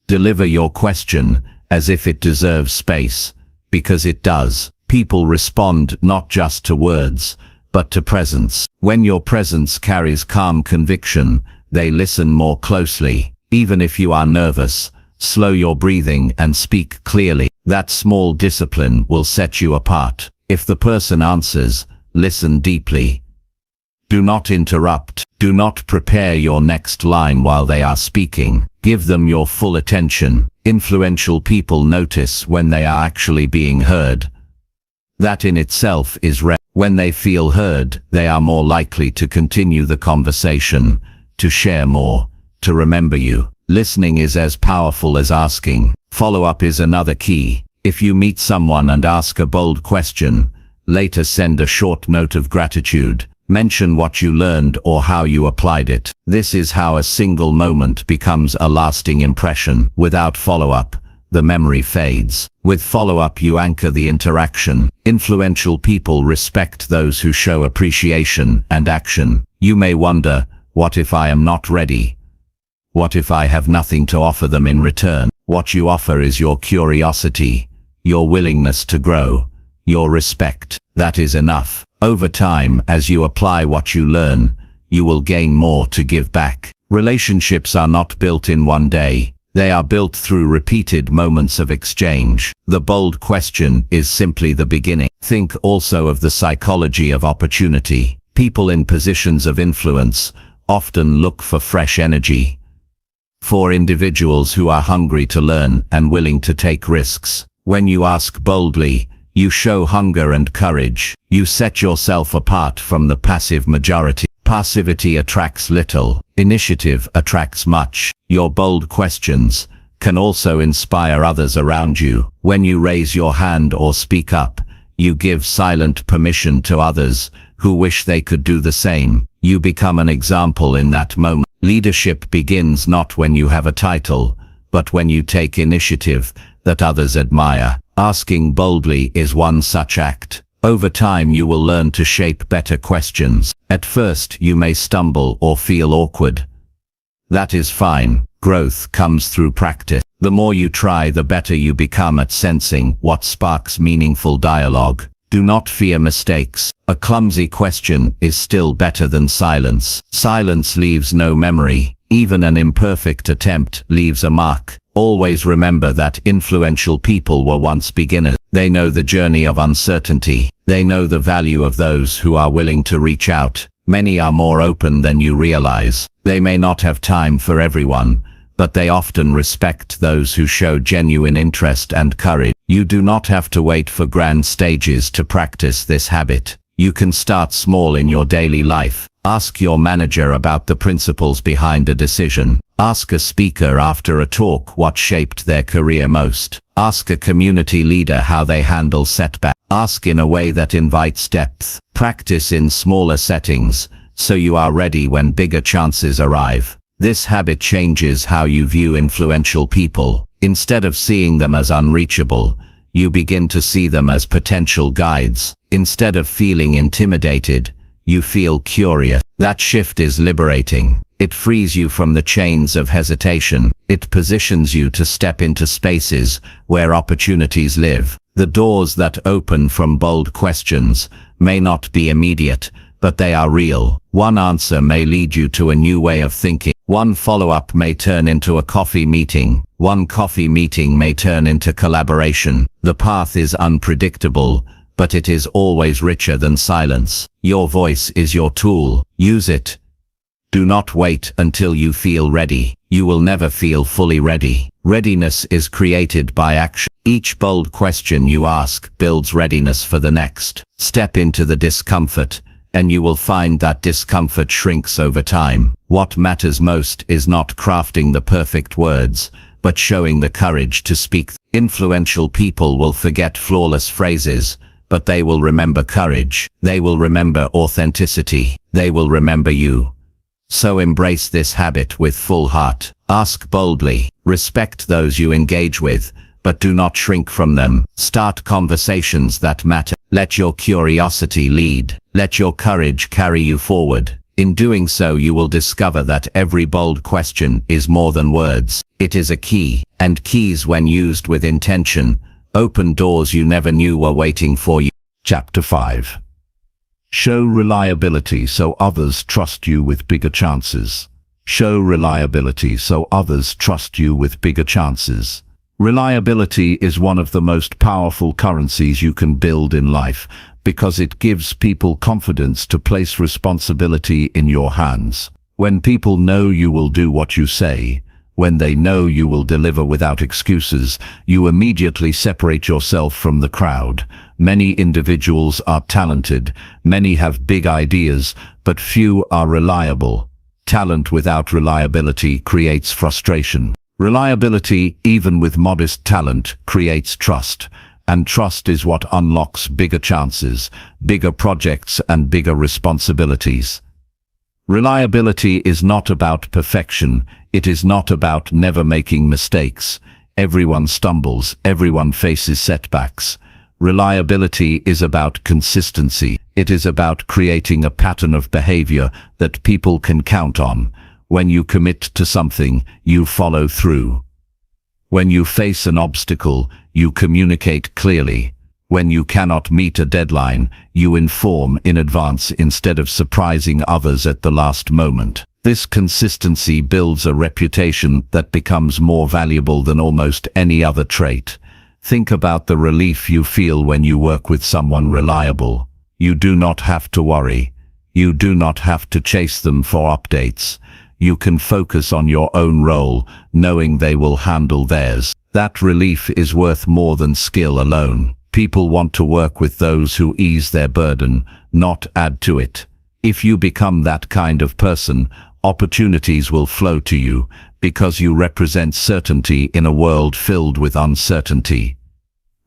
[SPEAKER 2] Deliver your question as if it deserves space, because it does. People respond not just to words, but to presence. When your presence carries calm conviction, they listen more closely. Even if you are nervous, slow your breathing and speak clearly. That small discipline will set you apart. If the person answers, listen deeply. Do not interrupt. Do not prepare your next line while they are speaking. Give them your full attention. Influential people notice when they are actually being heard. That in itself is rare. When they feel heard, they are more likely to continue the conversation, to share more, to remember you. Listening is as powerful as asking. Follow-up is another key. If you meet someone and ask a bold question, later send a short note of gratitude. Mention what you learned or how you applied it. This is how a single moment becomes a lasting impression. Without follow-up, the memory fades. With follow-up, you anchor the interaction. Influential people respect those who show appreciation and action. You may wonder, what if I am not ready? What if I have nothing to offer them in return? What you offer is your curiosity, your willingness to grow, your respect. That is enough. Over time, as you apply what you learn, you will gain more to give back. Relationships are not built in one day. They are built through repeated moments of exchange. The bold question is simply the beginning. Think also of the psychology of opportunity. People in positions of influence often look for fresh energy, for individuals who are hungry to learn and willing to take risks. When you ask boldly, you show hunger and courage. You set yourself apart from the passive majority. Passivity attracts little. Initiative attracts much. Your bold questions can also inspire others around you. When you raise your hand or speak up, you give silent permission to others who wish they could do the same. You become an example in that moment. Leadership begins not when you have a title, but when you take initiative that others admire. Asking boldly is one such act. Over time you will learn to shape better questions. At first you may stumble or feel awkward. That is fine. Growth comes through practice. The more you try, the better you become at sensing what sparks meaningful dialogue. Do not fear mistakes. A clumsy question is still better than silence. Silence leaves no memory. Even an imperfect attempt leaves a mark. Always remember that influential people were once beginners. They know the journey of uncertainty. They know the value of those who are willing to reach out. Many are more open than you realize. They may not have time for everyone, but they often respect those who show genuine interest and courage. You do not have to wait for grand stages to practice this habit. You can start small in your daily life. Ask your manager about the principles behind a decision. Ask a speaker after a talk what shaped their career most. Ask a community leader how they handle setbacks. Ask in a way that invites depth. Practice in smaller settings, so you are ready when bigger chances arrive. This habit changes how you view influential people. Instead of seeing them as unreachable, you begin to see them as potential guides. Instead of feeling intimidated, you feel curious. That shift is liberating. It frees you from the chains of hesitation. It positions you to step into spaces where opportunities live. The doors that open from bold questions may not be immediate, but they are real. One answer may lead you to a new way of thinking. One follow-up may turn into a coffee meeting. One coffee meeting may turn into collaboration. The path is unpredictable, but it is always richer than silence. Your voice is your tool. Use it. Do not wait until you feel ready. You will never feel fully ready. Readiness is created by action. Each bold question you ask builds readiness for the next. Step into the discomfort, and you will find that discomfort shrinks over time. What matters most is not crafting the perfect words, but showing the courage to speak. Influential people will forget flawless phrases, but they will remember courage. They will remember authenticity. They will remember you. So embrace this habit with full heart. Ask boldly. Respect those you engage with, but do not shrink from them. Start conversations that matter. Let your curiosity lead. Let your courage carry you forward. In doing so, you will discover that every bold question is more than words. It is a key, and keys, when used with intention, open doors you never knew were waiting for you.
[SPEAKER 1] Chapter 5. Show reliability so others trust you with bigger chances. Show reliability so others trust you with bigger chances. Reliability is one of the most powerful currencies you can build in life, because it gives people confidence to place responsibility in your hands. When people know you will do what you say, when they know you will deliver without excuses, you immediately separate yourself from the crowd. Many individuals are talented, many have big ideas, but few are reliable. Talent without reliability creates frustration. Reliability, even with modest talent, creates trust. And trust is what unlocks bigger chances, bigger projects, and bigger responsibilities. Reliability is not about perfection. It is not about never making mistakes. Everyone stumbles, everyone faces setbacks. Reliability is about consistency. It is about creating a pattern of behavior that people can count on. When you commit to something, you follow through. When you face an obstacle, you communicate clearly. When you cannot meet a deadline, you inform in advance instead of surprising others at the last moment. This consistency builds a reputation that becomes more valuable than almost any other trait. Think about the relief you feel when you work with someone reliable. You do not have to worry. You do not have to chase them for updates. You can focus on your own role, knowing they will handle theirs. That relief is worth more than skill alone. People want to work with those who ease their burden, not add to it. If you become that kind of person, opportunities will flow to you, because you represent certainty in a world filled with uncertainty.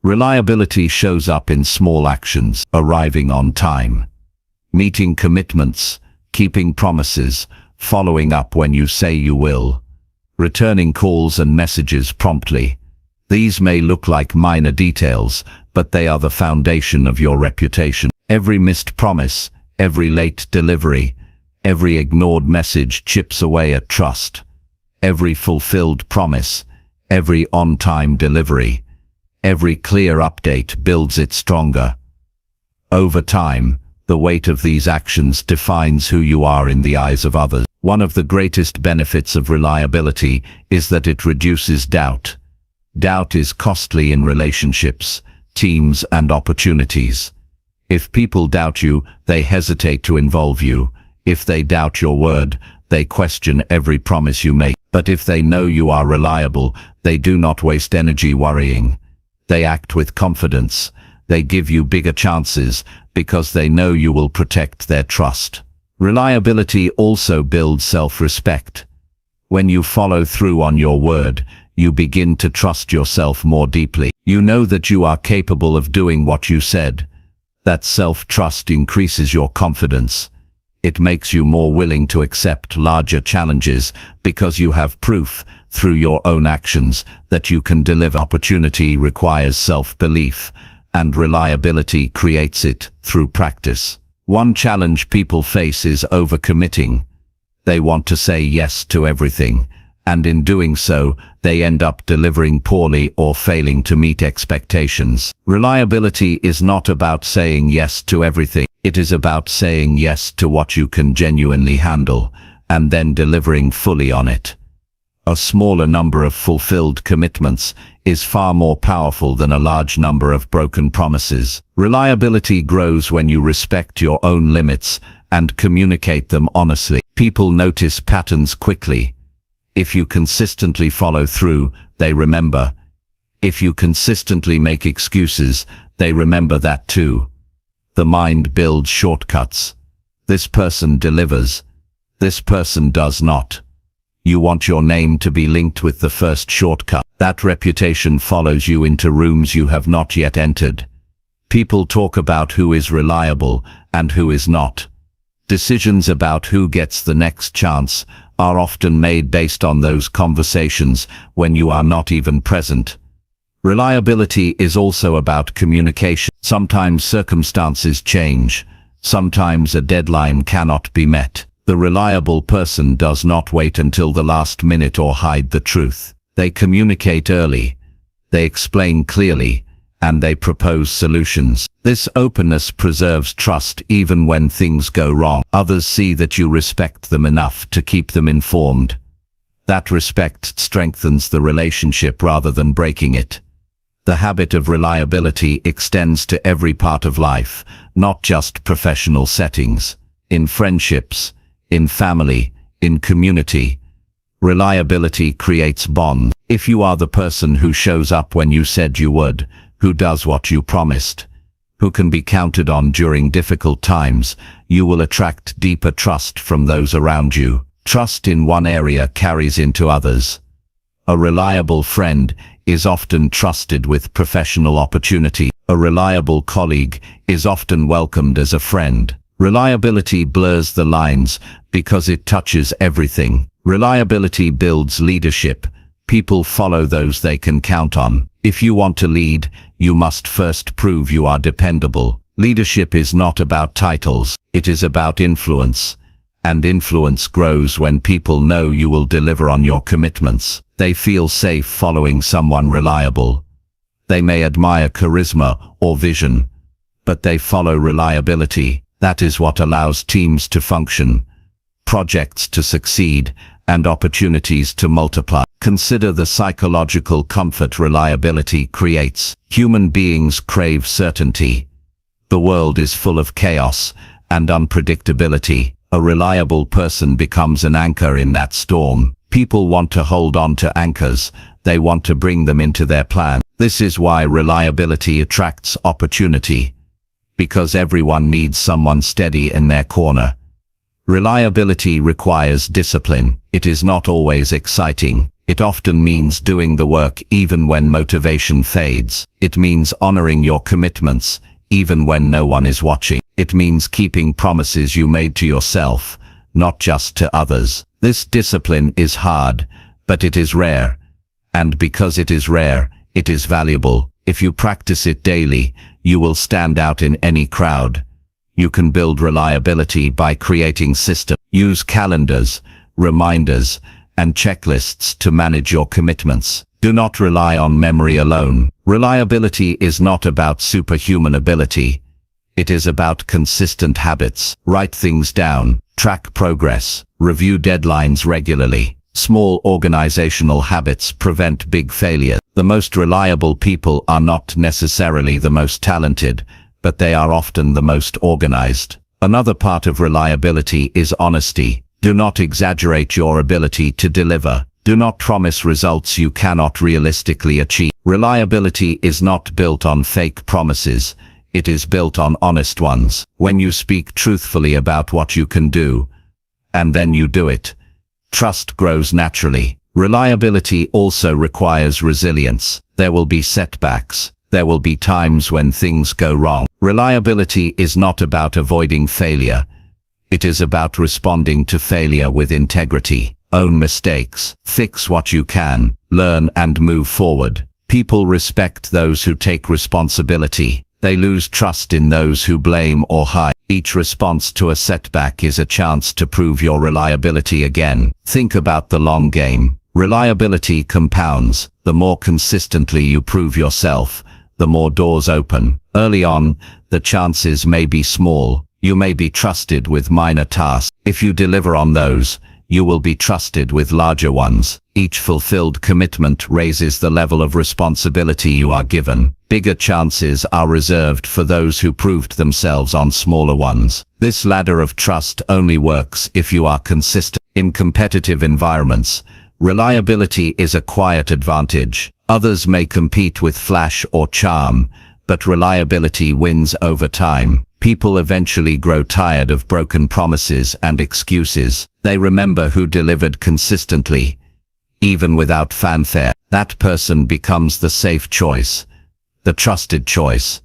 [SPEAKER 1] Reliability shows up in small actions: arriving on time, meeting commitments, keeping promises, following up when you say you will, returning calls and messages promptly. These may look like minor details, but they are the foundation of your reputation. Every missed promise, every late delivery, every ignored message chips away at trust. Every fulfilled promise, every on-time delivery, every clear update builds it stronger. Over time, the weight of these actions defines who you are in the eyes of others. One of the greatest benefits of reliability is that it reduces doubt. Doubt is costly in relationships, teams, and opportunities. If people doubt you, they hesitate to involve you. If they doubt your word, they question every promise you make. But if they know you are reliable, they do not waste energy worrying. They act with confidence. They give you bigger chances because they know you will protect their trust. Reliability also builds self-respect. When you follow through on your word, you begin to trust yourself more deeply. You know that you are capable of doing what you said. That self-trust increases your confidence. It makes you more willing to accept larger challenges because you have proof, through your own actions, that you can deliver. Opportunity requires self-belief, and reliability creates it through practice. One challenge people face is overcommitting. They want to say yes to everything, and in doing so, they end up delivering poorly or failing to meet expectations. Reliability is not about saying yes to everything. It is about saying yes to what you can genuinely handle, and then delivering fully on it. A smaller number of fulfilled commitments is far more powerful than a large number of broken promises. Reliability grows when you respect your own limits and communicate them honestly. People notice patterns quickly. If you consistently follow through, they remember. If you consistently make excuses, they remember that too. The mind builds shortcuts. This person delivers. This person does not. You want your name to be linked with the first shortcut. That reputation follows you into rooms you have not yet entered. People talk about who is reliable and who is not. Decisions about who gets the next chance are often made based on those conversations when you are not even present.
[SPEAKER 2] Reliability is also about communication. Sometimes circumstances change. Sometimes a deadline cannot be met. The reliable person does not wait until the last minute or hide the truth. They communicate early. They explain clearly, and they propose solutions. This openness preserves trust even when things go wrong. Others see that you respect them enough to keep them informed. That respect strengthens the relationship rather than breaking it. The habit of reliability extends to every part of life, not just professional settings. In friendships, in family, in community, reliability creates bonds. If you are the person who shows up when you said you would, who does what you promised, who can be counted on during difficult times, you will attract deeper trust from those around you. Trust in one area carries into others. A reliable friend is often trusted with professional opportunity. A reliable colleague is often welcomed as a friend. Reliability blurs the lines because it touches everything. Reliability builds leadership. People follow those they can count on. If you want to lead, you must first prove you are dependable. Leadership is not about titles, it is about influence. And influence grows when people know you will deliver on your commitments. They feel safe following someone reliable. They may admire charisma or vision, but they follow reliability. That is what allows teams to function, projects to succeed, and opportunities to multiply. Consider the psychological comfort reliability creates. Human beings crave certainty. The world is full of chaos and unpredictability. A reliable person becomes an anchor in that storm. People want to hold on to anchors. They want to bring them into their plan. This is why reliability attracts opportunity, because everyone needs someone steady in their corner. Reliability requires discipline. It is not always exciting. It often means doing the work even when motivation fades. It means honoring your commitments, even when no one is watching. It means keeping promises you made to yourself, not just to others. This discipline is hard, but it is rare. And because it is rare, it is valuable. If you practice it daily, you will stand out in any crowd. You can build reliability by creating systems. Use calendars, reminders, and checklists to manage your commitments. Do not rely on memory alone. Reliability is not about superhuman ability. It is about consistent habits. Write things down, track progress, review deadlines regularly. Small organizational habits prevent big failure. The most reliable people are not necessarily the most talented, but they are often the most organized. Another part of reliability is honesty. Do not exaggerate your ability to deliver. Do not promise results you cannot realistically achieve. Reliability is not built on fake promises. It is built on honest ones. When you speak truthfully about what you can do, and then you do it, trust grows naturally. Reliability also requires resilience. There will be setbacks. There will be times when things go wrong. Reliability is not about avoiding failure. It is about responding to failure with integrity. Own mistakes, fix what you can, learn and move forward. People respect those who take responsibility. They lose trust in those who blame or hide. Each response to a setback is a chance to prove your reliability again. Think about the long game. Reliability compounds. The more consistently you prove yourself, the more doors open. Early on, the chances may be small. You may be trusted with minor tasks. If you deliver on those, you will be trusted with larger ones. Each fulfilled commitment raises the level of responsibility you are given. Bigger chances are reserved for those who proved themselves on smaller ones. This ladder of trust only works if you are consistent. In competitive environments, reliability is a quiet advantage. Others may compete with flash or charm, but reliability wins over time. People eventually grow tired of broken promises and excuses. They remember who delivered consistently, even without fanfare. That person becomes the safe choice, the trusted choice,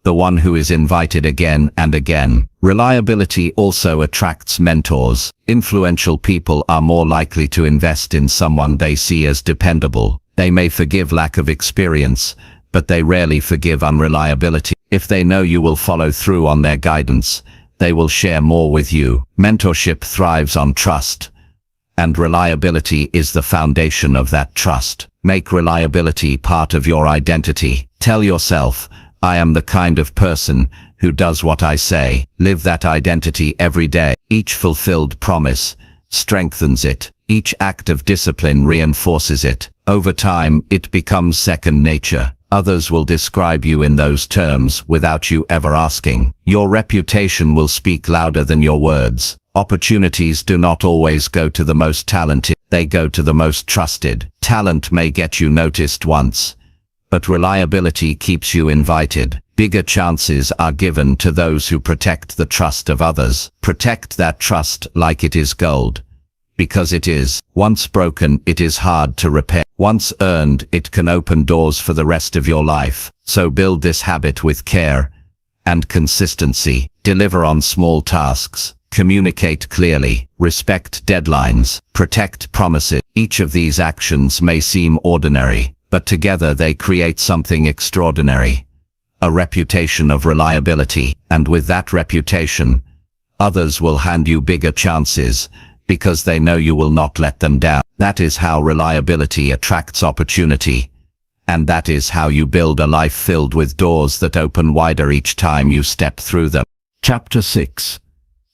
[SPEAKER 2] the one who is invited again and again. Reliability also attracts mentors. Influential people are more likely to invest in someone they see as dependable. They may forgive lack of experience, but they rarely forgive unreliability. If they know you will follow through on their guidance, they will share more with you. Mentorship thrives on trust, and reliability is the foundation of that trust. Make reliability part of your identity. Tell yourself, I am the kind of person who does what I say. Live that identity every day. Each fulfilled promise strengthens it. Each act of discipline reinforces it. Over time, it becomes second nature. Others will describe you in those terms without you ever asking. Your reputation will speak louder than your words. Opportunities do not always go to the most talented, they go to the most trusted. Talent may get you noticed once, but reliability keeps you invited. Bigger chances are given to those who protect the trust of others. Protect that trust like it is gold, because it is. Once broken, it is hard to repair. Once earned, it can open doors for the rest of your life. So build this habit with care and consistency. Deliver on small tasks. Communicate clearly, respect deadlines, protect promises. Each of these actions may seem ordinary, but together they create something extraordinary. A reputation of reliability, and with that reputation, others will hand you bigger chances, because they know you will not let them down. That is how reliability attracts opportunity, and that is how you build a life filled with doors that open wider each time you step through them.
[SPEAKER 1] Chapter 6.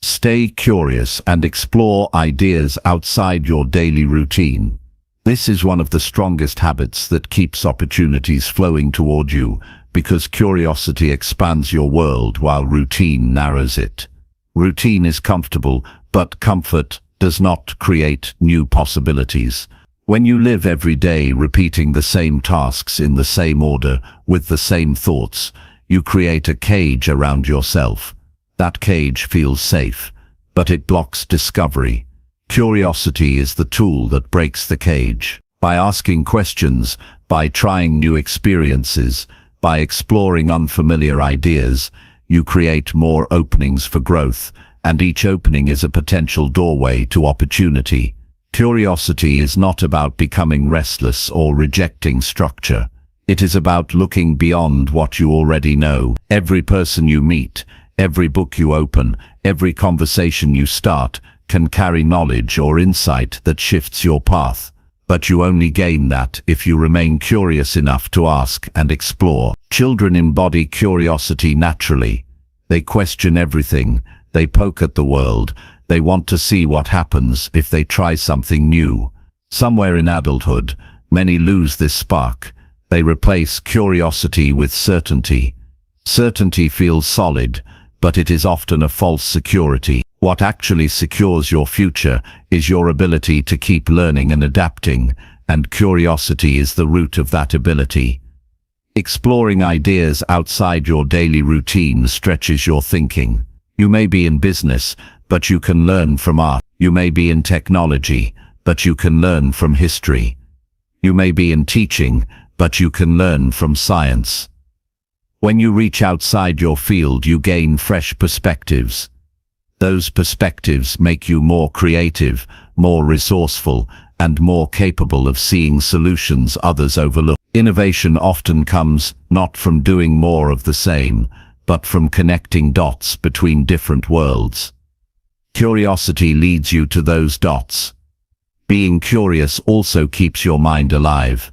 [SPEAKER 1] Stay curious and explore ideas outside your daily routine. This is one of the strongest habits that keeps opportunities flowing toward you, because curiosity expands your world while routine narrows it. Routine is comfortable, but comfort does not create new possibilities. When you live every day repeating the same tasks in the same order, with the same thoughts, you create a cage around yourself. That cage feels safe, but it blocks discovery. Curiosity is the tool that breaks the cage. By asking questions, by trying new experiences, by exploring unfamiliar ideas, you create more openings for growth, and each opening is a potential doorway to opportunity. Curiosity is not about becoming restless or rejecting structure. It is about looking beyond what you already know. Every person you meet, every book you open, every conversation you start, can carry knowledge or insight that shifts your path. But you only gain that if you remain curious enough to ask and explore. Children embody curiosity naturally. They question everything. They poke at the world. They want to see what happens if they try something new. Somewhere in adulthood, many lose this spark. They replace curiosity with certainty. Certainty feels solid, but it is often a false security. What actually secures your future is your ability to keep learning and adapting, and curiosity is the root of that ability. Exploring ideas outside your daily routine stretches your thinking. You may be in business, but you can learn from art. You may be in technology, but you can learn from history. You may be in teaching, but you can learn from science. When you reach outside your field, you gain fresh perspectives. Those perspectives make you more creative, more resourceful, and more capable of seeing solutions others overlook. Innovation often comes not from doing more of the same, but from connecting dots between different worlds. Curiosity leads you to those dots. Being curious also keeps your mind alive.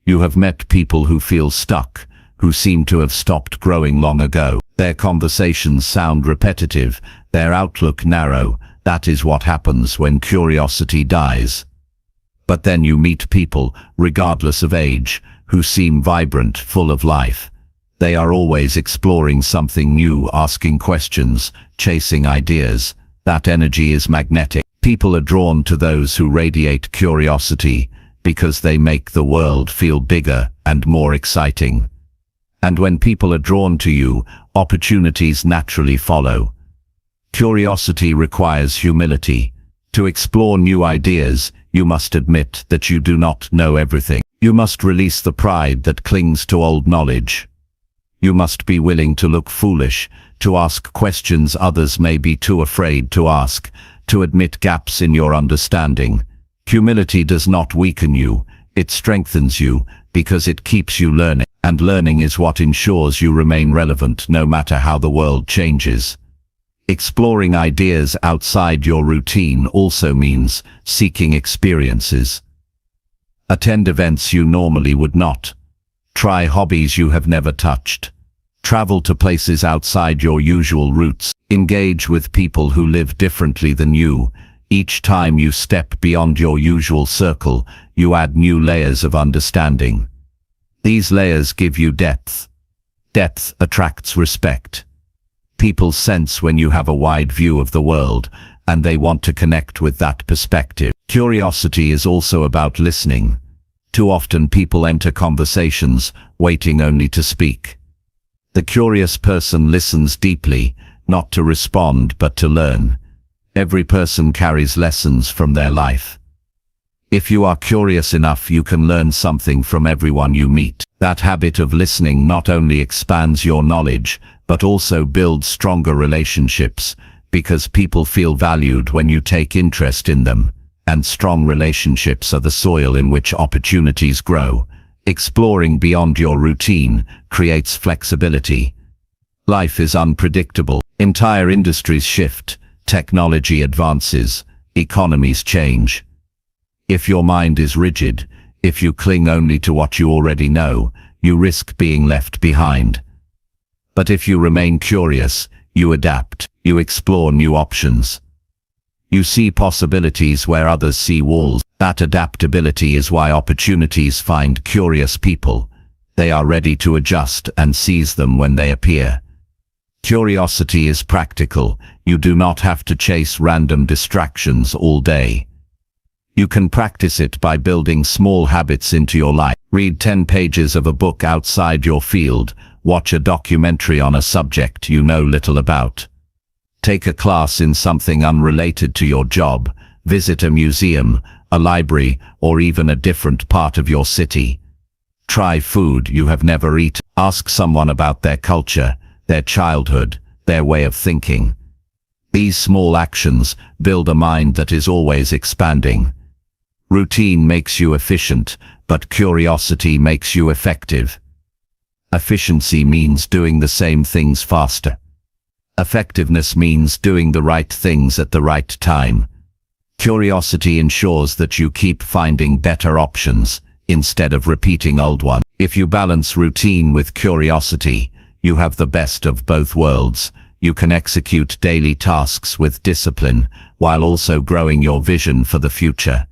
[SPEAKER 1] You have met people who feel stuck, who seem to have stopped growing long ago. Their conversations sound repetitive, their outlook narrow. That is what happens when curiosity dies. But then you meet people, regardless of age, who seem vibrant, full of life. They are always exploring something new, asking questions, chasing ideas. That energy is magnetic. People are drawn to those who radiate curiosity because they make the world feel bigger and more exciting. And when people are drawn to you, opportunities naturally follow. Curiosity requires humility. To explore new ideas, you must admit that you do not know everything. You must release the pride that clings to old knowledge. You must be willing to look foolish, to ask questions others may be too afraid to ask, to admit gaps in your understanding. Humility does not weaken you,
[SPEAKER 2] It strengthens you because it keeps you learning, and learning is what ensures you remain relevant no matter how the world changes. Exploring ideas outside your routine also means seeking experiences. Attend events you normally would not. Try hobbies you have never touched. Travel to places outside your usual routes. Engage with people who live differently than you. Each time you step beyond your usual circle, you add new layers of understanding. These layers give you depth. Depth attracts respect. People sense when you have a wide view of the world, and they want to connect with that perspective. Curiosity is also about listening. Too often people enter conversations, waiting only to speak. The curious person listens deeply, not to respond but to learn. Every person carries lessons from their life. If you are curious enough, you can learn something from everyone you meet. That habit of listening not only expands your knowledge, but also builds stronger relationships, because people feel valued when you take interest in them, and strong relationships are the soil in which opportunities grow. Exploring beyond your routine creates flexibility. Life is unpredictable. Entire industries shift, technology advances, economies change. If your mind is rigid, if you cling only to what you already know, you risk being left behind. But if you remain curious, you adapt, you explore new options. You see possibilities where others see walls. That adaptability is why opportunities find curious people. They are ready to adjust and seize them when they appear. Curiosity is practical. You do not have to chase random distractions all day. You can practice it by building small habits into your life. Read 10 pages of a book outside your field. Watch a documentary on a subject you know little about. Take a class in something unrelated to your job. Visit a museum, a library, or even a different part of your city. Try food you have never eaten. Ask someone about their culture, their childhood, their way of thinking. These small actions build a mind that is always expanding. Routine makes you efficient, but curiosity makes you effective. Efficiency means doing the same things faster. Effectiveness means doing the right things at the right time. Curiosity ensures that you keep finding better options, instead of repeating old ones. If you balance routine with curiosity, you have the best of both worlds. You can execute daily tasks with discipline, while also growing your vision for the future.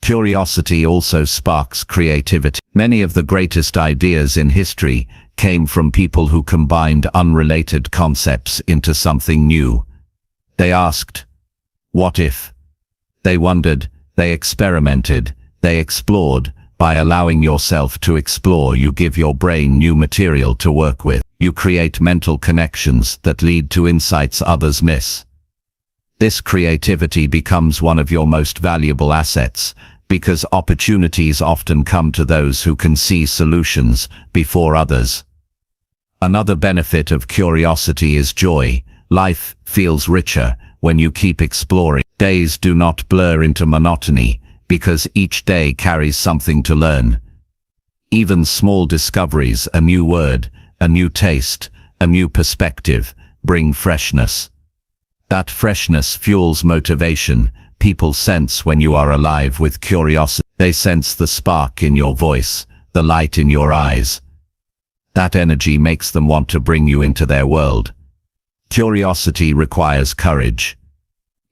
[SPEAKER 2] Curiosity also sparks creativity. Many of the greatest ideas in history came from people who combined unrelated concepts into something new. They asked, "What if?" They wondered, they experimented, they explored. By allowing yourself to explore, you give your brain new material to work with. You create mental connections that lead to insights others miss. This creativity becomes one of your most valuable assets, because opportunities often come to those who can see solutions before others. Another benefit of curiosity is joy. Life feels richer when you keep exploring. Days do not blur into monotony, because each day carries something to learn. Even small discoveries, a new word, a new taste, a new perspective, bring freshness. That freshness fuels motivation. People sense when you are alive with curiosity. They sense the spark in your voice, the light in your eyes. That energy makes them want to bring you into their world. Curiosity requires courage.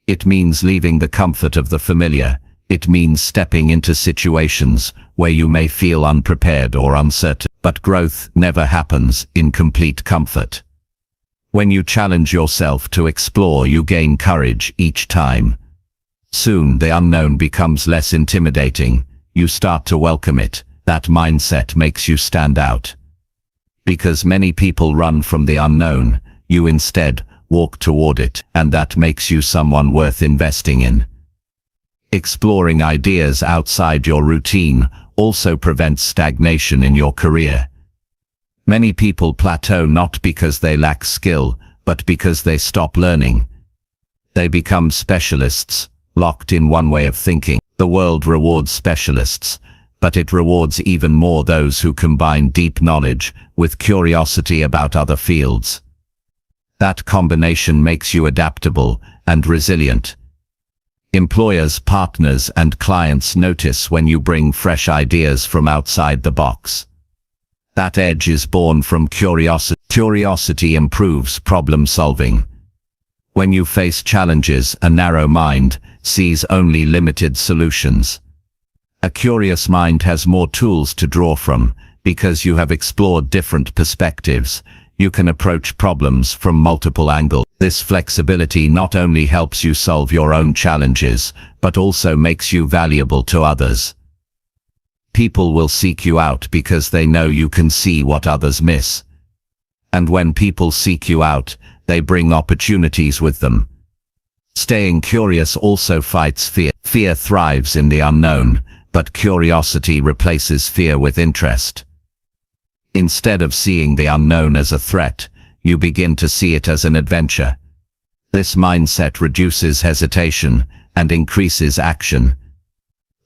[SPEAKER 2] It means leaving the comfort of the familiar. It means stepping into situations where you may feel unprepared or uncertain. But growth never happens in complete comfort. When you challenge yourself to explore, you gain courage each time. Soon the unknown becomes less intimidating. You start to welcome it. That mindset makes you stand out. Because many people run from the unknown, you instead walk toward it, and that makes you someone worth investing in. Exploring ideas outside your routine also prevents stagnation in your career. Many people plateau not because they lack skill, but because they stop learning. They become specialists, locked in one way of thinking. The world rewards specialists, but it rewards even more those who combine deep knowledge with curiosity about other fields. That combination makes you adaptable and resilient. Employers, partners, and clients notice when you bring fresh ideas from outside the box. That edge is born from curiosity. Curiosity improves problem solving. When you face challenges, a narrow mind sees only limited solutions. A curious mind has more tools to draw from, because you have explored different perspectives. You can approach problems from multiple angles. This flexibility not only helps you solve your own challenges, but also makes you valuable to others. People will seek you out because they know you can see what others miss. And when people seek you out, they bring opportunities with them. Staying curious also fights fear. Fear thrives in the unknown, but curiosity replaces fear with interest. Instead of seeing the unknown as a threat, you begin to see it as an adventure. This mindset reduces hesitation and increases action.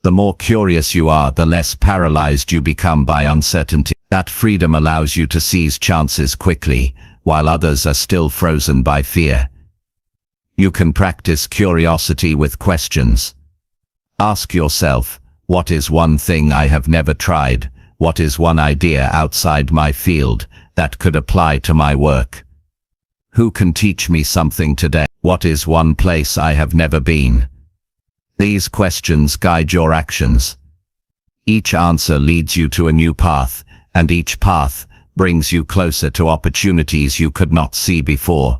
[SPEAKER 2] The more curious you are, the less paralyzed you become by uncertainty. That freedom allows you to seize chances quickly, while others are still frozen by fear. You can practice curiosity with questions. Ask yourself, what is one thing I have never tried? What is one idea outside my field that could apply to my work? Who can teach me something today? What is one place I have never been? These questions guide your actions. Each answer leads you to a new path, and each path brings you closer to opportunities you could not see before.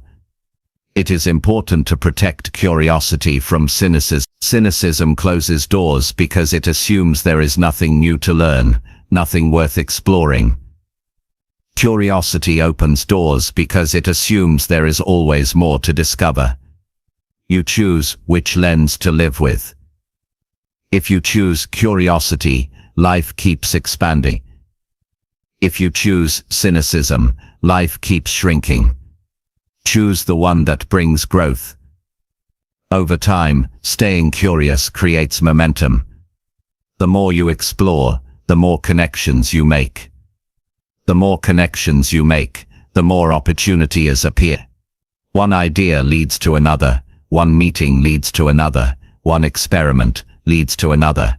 [SPEAKER 2] It is important to protect curiosity from cynicism. Cynicism closes doors because it assumes there is nothing new to learn, nothing worth exploring. Curiosity opens doors because it assumes there is always more to discover. You choose which lens to live with. If you choose curiosity, life keeps expanding. If you choose cynicism, life keeps shrinking. Choose the one that brings growth. Over time, staying curious creates momentum. The more you explore, the more connections you make. The more connections you make, the more opportunities appear. One idea leads to another, one meeting leads to another, one experiment leads to another.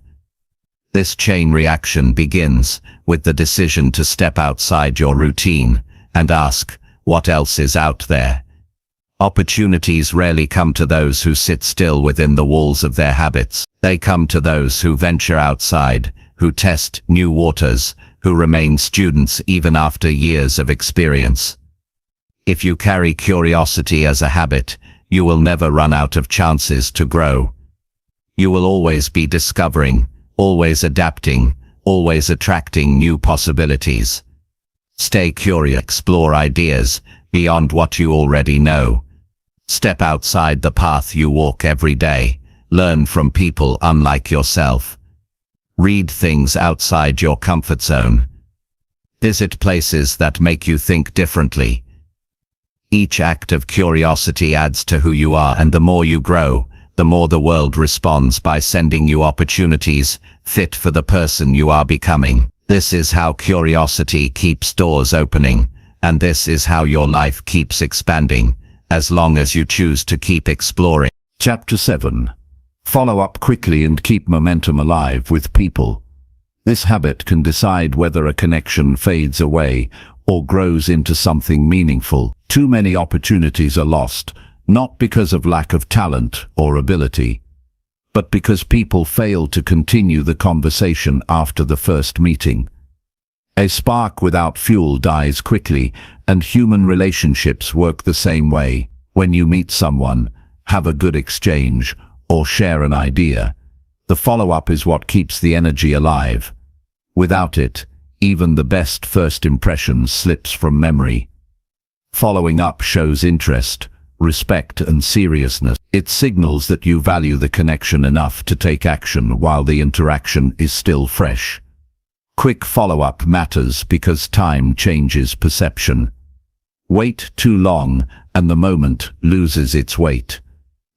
[SPEAKER 2] This chain reaction begins with the decision to step outside your routine and ask, what else is out there? Opportunities rarely come to those who sit still within the walls of their habits. They come to those who venture outside, who test new waters, who remain students even after years of experience. If you carry curiosity as a habit, you will never run out of chances to grow. You will always be discovering, always adapting, always attracting new possibilities. Stay curious, explore ideas beyond what you already know. Step outside the path you walk every day. Learn from people unlike yourself. Read things outside your comfort zone. Visit places that make you think differently. Each act of curiosity adds to who you are, and the more you grow, the more the world responds by sending you opportunities fit for the person you are becoming. This is how curiosity keeps doors opening, and this is how your life keeps expanding, as long as you choose to keep exploring.
[SPEAKER 1] Chapter 7. Follow up quickly and keep momentum alive with people. This habit can decide whether a connection fades away or grows into something meaningful. Too many opportunities are lost, not because of lack of talent or ability, but because people fail to continue the conversation after the first meeting. A spark without fuel dies quickly, and human relationships work the same way. When you meet someone, have a good exchange, or share an idea, the follow-up is what keeps the energy alive. Without it, even the best first impression slips from memory. Following up shows interest, respect, and seriousness. It signals that you value the connection enough to take action while the interaction is still fresh. Quick follow-up matters because time changes perception. Wait too long, and the moment loses its weight.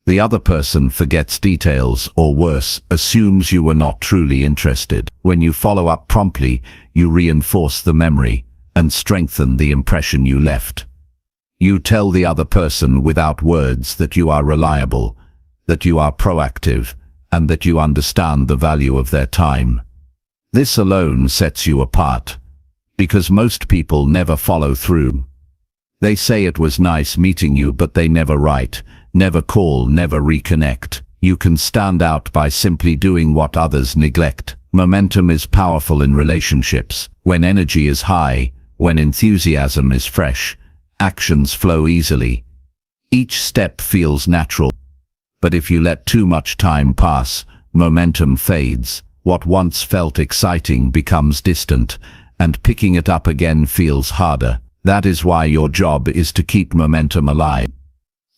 [SPEAKER 2] The other person forgets details, or worse, assumes you were not truly interested. When you follow up promptly, you reinforce the memory and strengthen the impression you left. You tell the other person without words that you are reliable, that you are proactive, and that you understand the value of their time. This alone sets you apart, because most people never follow through. They say it was nice meeting you, but they never write, never call, never reconnect. You can stand out by simply doing what others neglect. Momentum is powerful in relationships. When energy is high, when enthusiasm is fresh, actions flow easily. Each step feels natural. But if you let too much time pass, momentum fades. What once felt exciting becomes distant, and picking it up again feels harder. That is why your job is to keep momentum alive.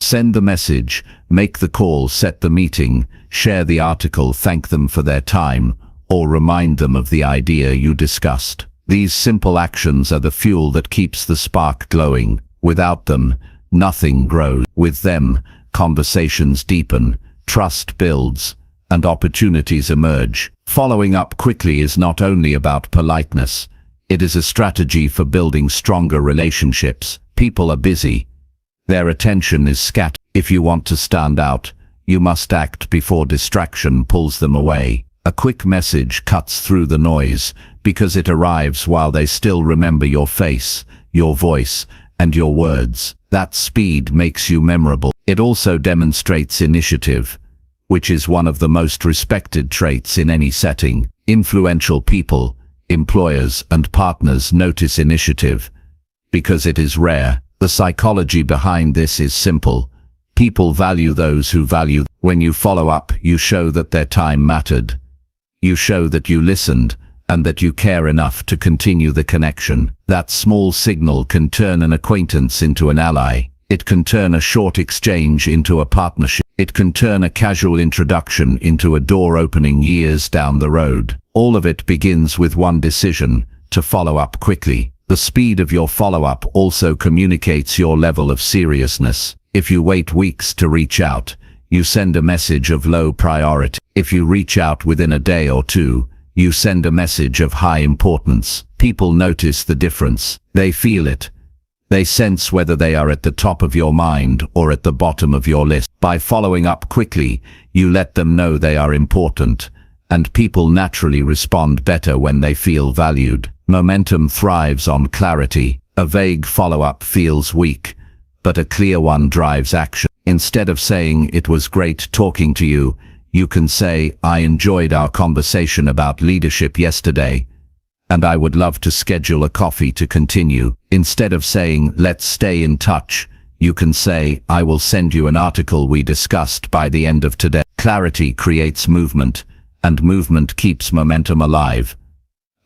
[SPEAKER 2] Send the message, make the call, set the meeting, share the article, thank them for their time, or remind them of the idea you discussed. These simple actions are the fuel that keeps the spark glowing. Without them, nothing grows. With them, conversations deepen, trust builds, and opportunities emerge. Following up quickly is not only about politeness. It is a strategy for building stronger relationships. People are busy. Their attention is scattered. If you want to stand out, you must act before distraction pulls them away. A quick message cuts through the noise because it arrives while they still remember your face, your voice, and your words. That speed makes you memorable. It also demonstrates initiative, which is one of the most respected traits in any setting. Influential people, employers and partners notice initiative because it is rare. The psychology behind this is simple. People value those who value. When you follow up, you show that their time mattered. You show that you listened and that you care enough to continue the connection. That small signal can turn an acquaintance into an ally. It can turn a short exchange into a partnership. It can turn a casual introduction into a door opening years down the road. All of it begins with one decision: to follow up quickly. The speed of your follow-up also communicates your level of seriousness. If you wait weeks to reach out, you send a message of low priority. If you reach out within a day or two, you send a message of high importance. People notice the difference. They feel it. They sense whether they are at the top of your mind or at the bottom of your list. By following up quickly, you let them know they are important, and people naturally respond better when they feel valued. Momentum thrives on clarity. A vague follow-up feels weak, but a clear one drives action. Instead of saying, "It was great talking to you," you can say, "I enjoyed our conversation about leadership yesterday, and I would love to schedule a coffee to continue." Instead of saying, "Let's stay in touch," you can say, "I will send you an article we discussed by the end of today." Clarity creates movement, and movement keeps momentum alive.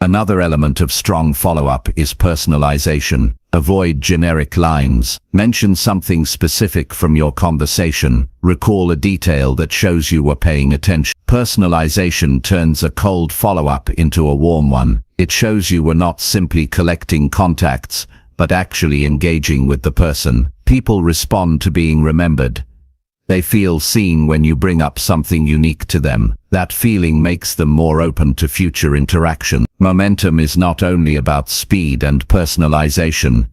[SPEAKER 2] Another element of strong follow-up is personalization. Avoid generic lines. Mention something specific from your conversation. Recall a detail that shows you were paying attention. Personalization turns a cold follow-up into a warm one. It shows you were not simply collecting contacts, but actually engaging with the person. People respond to being remembered. They feel seen when you bring up something unique to them. That feeling makes them more open to future interaction. Momentum is not only about speed and personalization.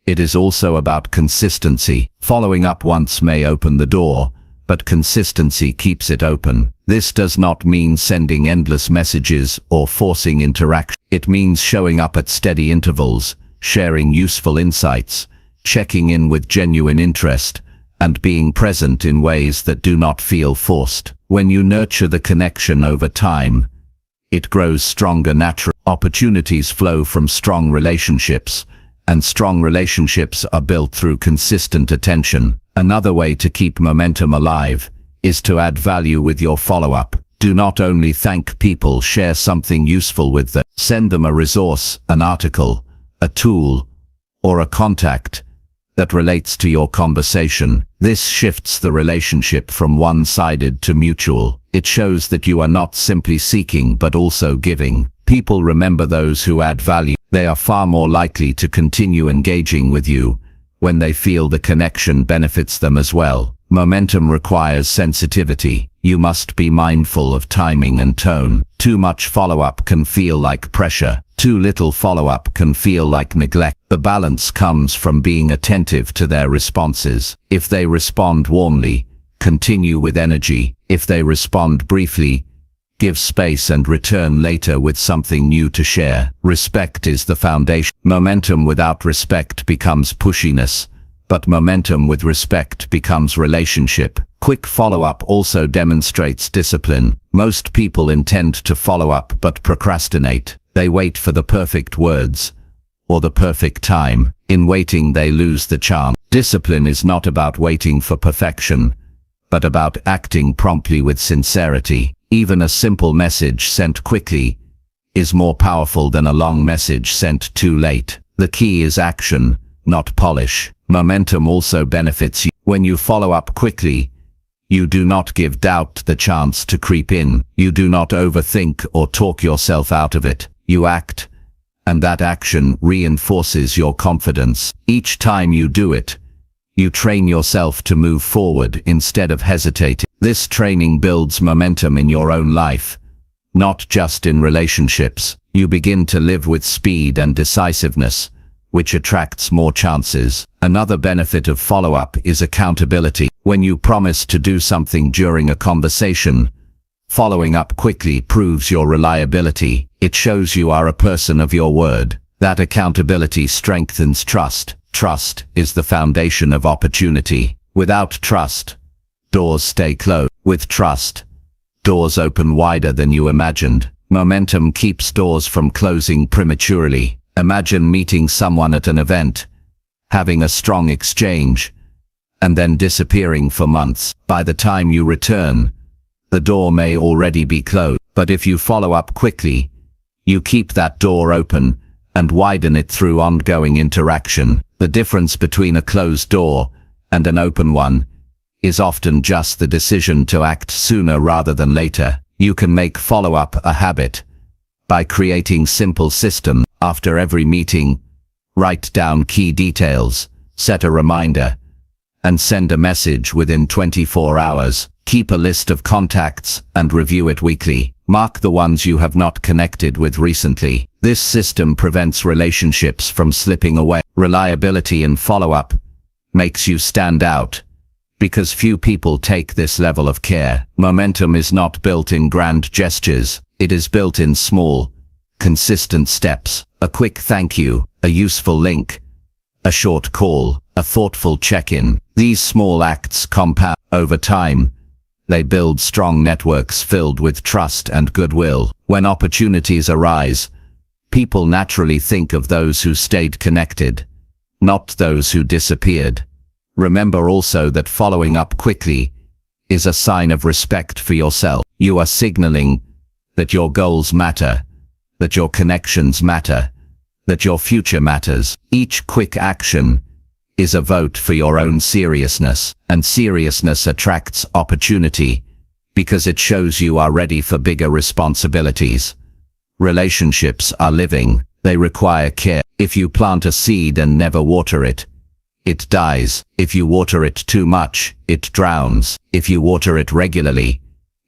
[SPEAKER 2] It is also about consistency. Following up once may open the door, but consistency keeps it open. This does not mean sending endless messages or forcing interaction. It means showing up at steady intervals, sharing useful insights, checking in with genuine interest, and being present in ways that do not feel forced. When you nurture the connection over time, it grows stronger naturally. Opportunities flow from strong relationships, and strong relationships are built through consistent attention. Another way to keep momentum alive is to add value with your follow-up. Do not only thank people, share something useful with them. Send them a resource, an article, a tool, or a contact that relates to your conversation. This shifts the relationship from one-sided to mutual. It shows that you are not simply seeking but also giving. People remember those who add value. They are far more likely to continue engaging with you when they feel the connection benefits them as well. Momentum requires sensitivity. You must be mindful of timing and tone. Too much follow-up can feel like pressure. Too little follow-up can feel like neglect. The balance comes from being attentive to their responses. If they respond warmly, continue with energy. If they respond briefly, give space and return later with something new to share. Respect is the foundation. Momentum without respect becomes pushiness, but momentum with respect becomes relationship. Quick follow-up also demonstrates discipline. Most people intend to follow up but procrastinate. They wait for the perfect words or the perfect time. In waiting, they lose the charm. Discipline is not about waiting for perfection, but about acting promptly with sincerity. Even a simple message sent quickly is more powerful than a long message sent too late. The key is action, not polish. Momentum also benefits you. When you follow up quickly, you do not give doubt the chance to creep in. You do not overthink or talk yourself out of it. You act, and that action reinforces your confidence. Each time you do it, you train yourself to move forward instead of hesitating. This training builds momentum in your own life, not just in relationships. You begin to live with speed and decisiveness, which attracts more chances. Another benefit of follow-up is accountability. When you promise to do something during a conversation, following up quickly proves your reliability. It shows you are a person of your word. That accountability strengthens trust. Trust is the foundation of opportunity. Without trust, doors stay closed. With trust, doors open wider than you imagined. Momentum keeps doors from closing prematurely. Imagine meeting someone at an event, having a strong exchange, and then disappearing for months. By the time you return, the door may already be closed. But if you follow up quickly, you keep that door open and widen it through ongoing interaction. The difference between a closed door and an open one is often just the decision to act sooner rather than later. You can make follow-up a habit by creating simple systems. After every meeting, write down key details, set a reminder, and send a message within 24 hours. Keep a list of contacts and review it weekly. Mark the ones you have not connected with recently. This system prevents relationships from slipping away. Reliability in follow-up makes you stand out, because few people take this level of care. Momentum is not built in grand gestures. It is built in small, consistent steps. A quick thank you, a useful link, a short call, a thoughtful check-in. These small acts compound over time. They build strong networks filled with trust and goodwill. When opportunities arise, people naturally think of those who stayed connected, not those who disappeared. Remember also that following up quickly is a sign of respect for yourself. You are signaling that your goals matter, that your connections matter, that your future matters. Each quick action is a vote for your own seriousness, and seriousness attracts opportunity because it shows you are ready for bigger responsibilities. Relationships are living. They require care. If you plant a seed and never water it, it dies. If you water it too much, it drowns. If you water it regularly,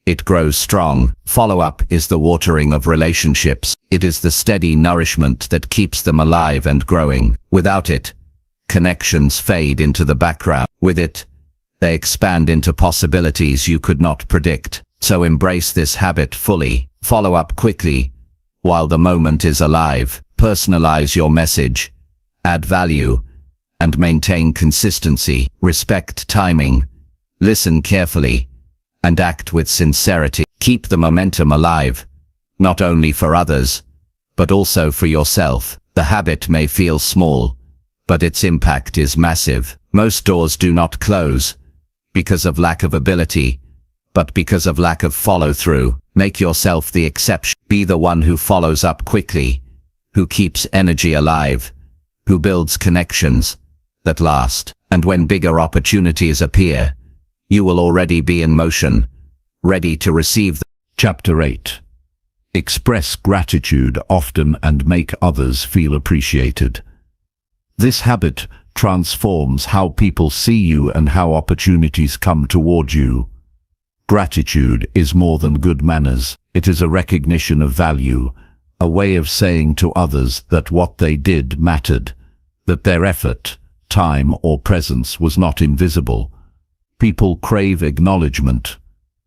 [SPEAKER 2] it grows strong. Follow-up is the watering of relationships. It is the steady nourishment that keeps them alive and growing. Without it, connections fade into the background. With it, they expand into possibilities you could not predict. So embrace this habit fully. Follow up quickly while the moment is alive. Personalize your message, add value, and maintain consistency. Respect timing, listen carefully, and act with sincerity. Keep the momentum alive, not only for others, but also for yourself. The habit may feel small, but its impact is massive. Most doors do not close because of lack of ability, but because of lack of follow-through. Make yourself the exception. Be the one who follows up quickly, who keeps energy alive, who builds connections that last. And when bigger opportunities appear, you will already be in motion, ready to receive them.
[SPEAKER 1] Chapter 8. Express gratitude often and make others feel appreciated. This habit transforms how people see you and how opportunities come toward you. Gratitude is more than good manners. It is a recognition of value, a way of saying to others that what they did mattered, that their effort, time, or presence was not invisible. People crave acknowledgement.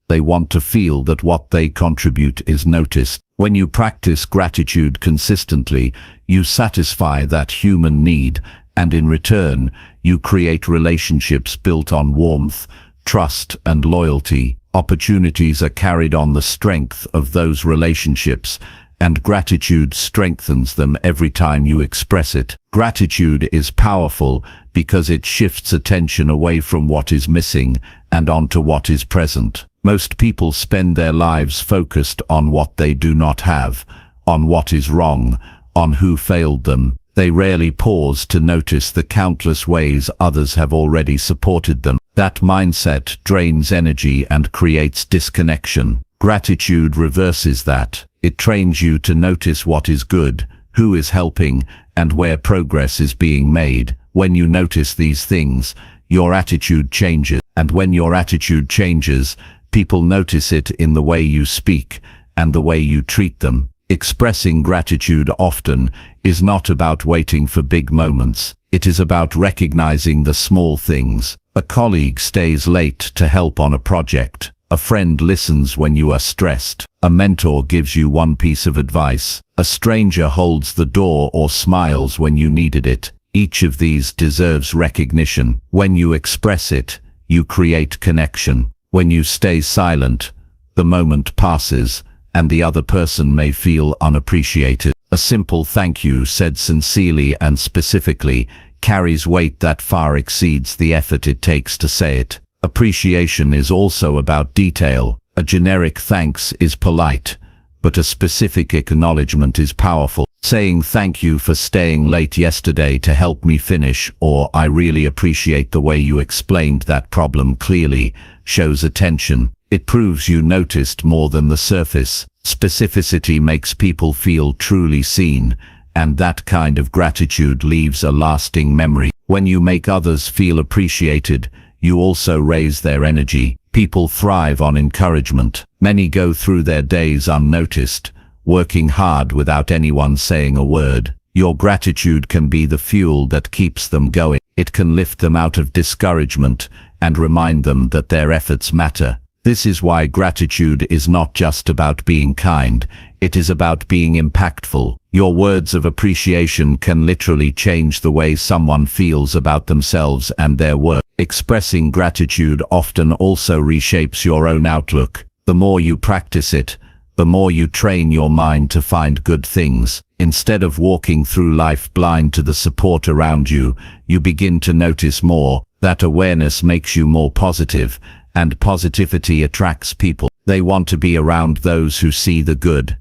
[SPEAKER 1] They want to feel that what they contribute is noticed. When you practice gratitude consistently, you satisfy that human need, and in return, you create relationships built on warmth, trust, and loyalty. Opportunities are carried on the strength of those relationships, and gratitude strengthens them every time you express it. Gratitude is powerful because it shifts attention away from what is missing and onto what is present. Most people spend their lives focused on what they do not have, on what is wrong, on who failed them. They rarely pause to notice the countless ways others have already supported them. That mindset drains energy and creates disconnection. Gratitude reverses that. It trains you to notice what is good, who is helping, and where progress is being made. When you notice these things, your attitude changes. And when your attitude changes, people notice it in the way you speak and the way you treat them. Expressing gratitude often is not about waiting for big moments. It is about recognizing the small things. A colleague stays late to help on a project. A friend listens when you are stressed. A mentor gives you one piece of advice. A stranger holds the door or smiles when you needed it. Each of these deserves recognition. When you express it, you create connection. When you stay silent, the moment passes, and the other person may feel unappreciated. A simple thank you said sincerely and specifically carries weight that far exceeds the effort it takes to say it. Appreciation is also about detail. A generic thanks is polite, but a specific acknowledgement is powerful. Saying thank you for staying late yesterday to help me finish, or I really appreciate the way you explained that problem clearly, shows attention. It proves you noticed more than the surface. Specificity makes people feel truly seen, and that kind of gratitude leaves a lasting memory. When you make others feel appreciated, you also raise their energy. People thrive on encouragement. Many go through their days unnoticed, working hard without anyone saying a word. Your gratitude can be the fuel that keeps them going. It can lift them out of discouragement and remind them that their efforts matter. This is why gratitude is not just about being kind, it is about being impactful. Your words of appreciation can literally change the way someone feels about themselves and their work. Expressing gratitude often also reshapes your own outlook. The more you practice it, the more you train your mind to find good things. Instead of walking through life blind to the support around you, you begin to notice more. That awareness makes you more positive, and positivity attracts people. They want to be around those who see the good,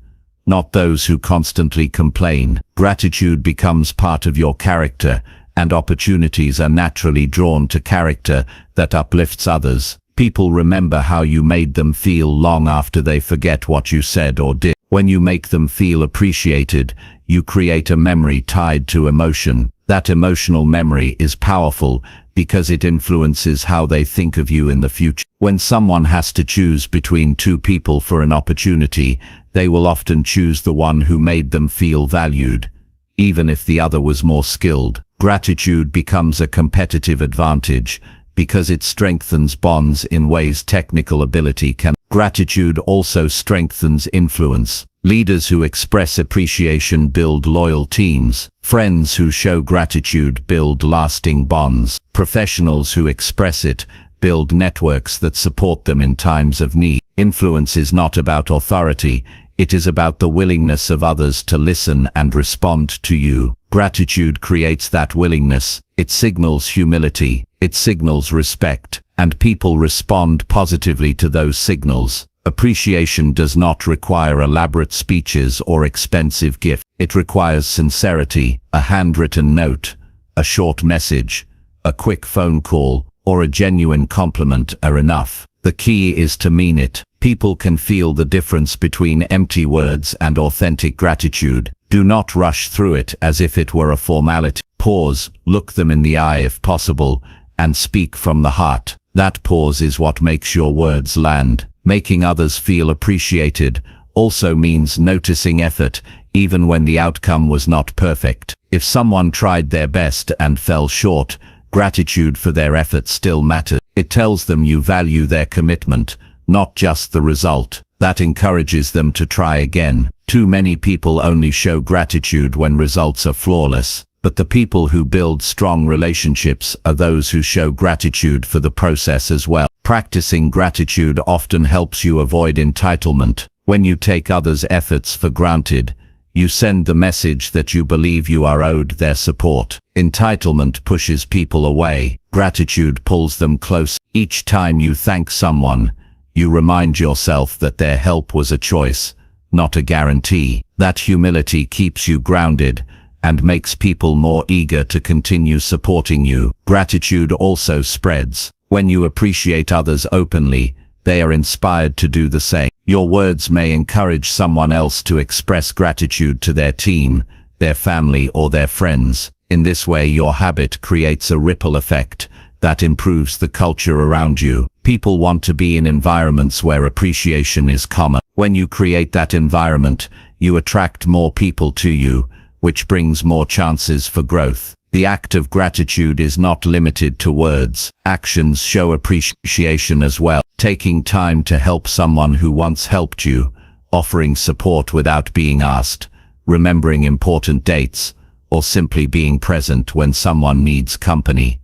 [SPEAKER 1] not those who constantly complain. Gratitude becomes part of your character, and opportunities are naturally drawn to character that uplifts others. People remember how you made them feel long after they forget what you said or did. When you make them feel appreciated, you create a memory tied to emotion. That emotional memory is powerful because it influences how they think of you in the future. When someone has to choose between two people for an opportunity, they will often choose the one who made them feel valued, even if the other was more skilled. Gratitude becomes a competitive advantage because it strengthens bonds in ways technical ability can. Gratitude also strengthens influence. Leaders who express appreciation build loyal teams. Friends who show gratitude build lasting bonds. Professionals who express it build networks that support them in times of need. Influence is not about authority, it is about the willingness of others to listen and respond to you. Gratitude creates that willingness. It signals humility, it signals respect, and people respond positively to those signals. Appreciation does not require elaborate speeches or expensive gifts. It requires sincerity. A handwritten note, a short message, a quick phone call, or a genuine compliment are enough. The key is to mean it. People can feel the difference between empty words and authentic gratitude.
[SPEAKER 2] Do not rush through it as if it were a formality. Pause, look them in the eye if possible, and speak from the heart. That pause is what makes your words land. Making others feel appreciated also means noticing effort, even when the outcome was not perfect. If someone tried their best and fell short, gratitude for their effort still matters. It tells them you value their commitment, not just the result. That encourages them to try again. Too many people only show gratitude when results are flawless, but the people who build strong relationships are those who show gratitude for the process as well. Practicing gratitude often helps you avoid entitlement. When you take others' efforts for granted, you send the message that you believe you are owed their support. Entitlement pushes people away. Gratitude pulls them close. Each time you thank someone, you remind yourself that their help was a choice, not a guarantee. That humility keeps you grounded and makes people more eager to continue supporting you. Gratitude also spreads. When you appreciate others openly, they are inspired to do the same. Your words may encourage someone else to express gratitude to their team, their family, or their friends. In this way, your habit creates a ripple effect that improves the culture around you. People want to be in environments where appreciation is common. When you create that environment, you attract more people to you, which brings more chances for growth. The act of gratitude is not limited to words. Actions show appreciation as well. Taking time to help someone who once helped you, offering support without being asked, remembering important dates, or simply being present when someone needs company.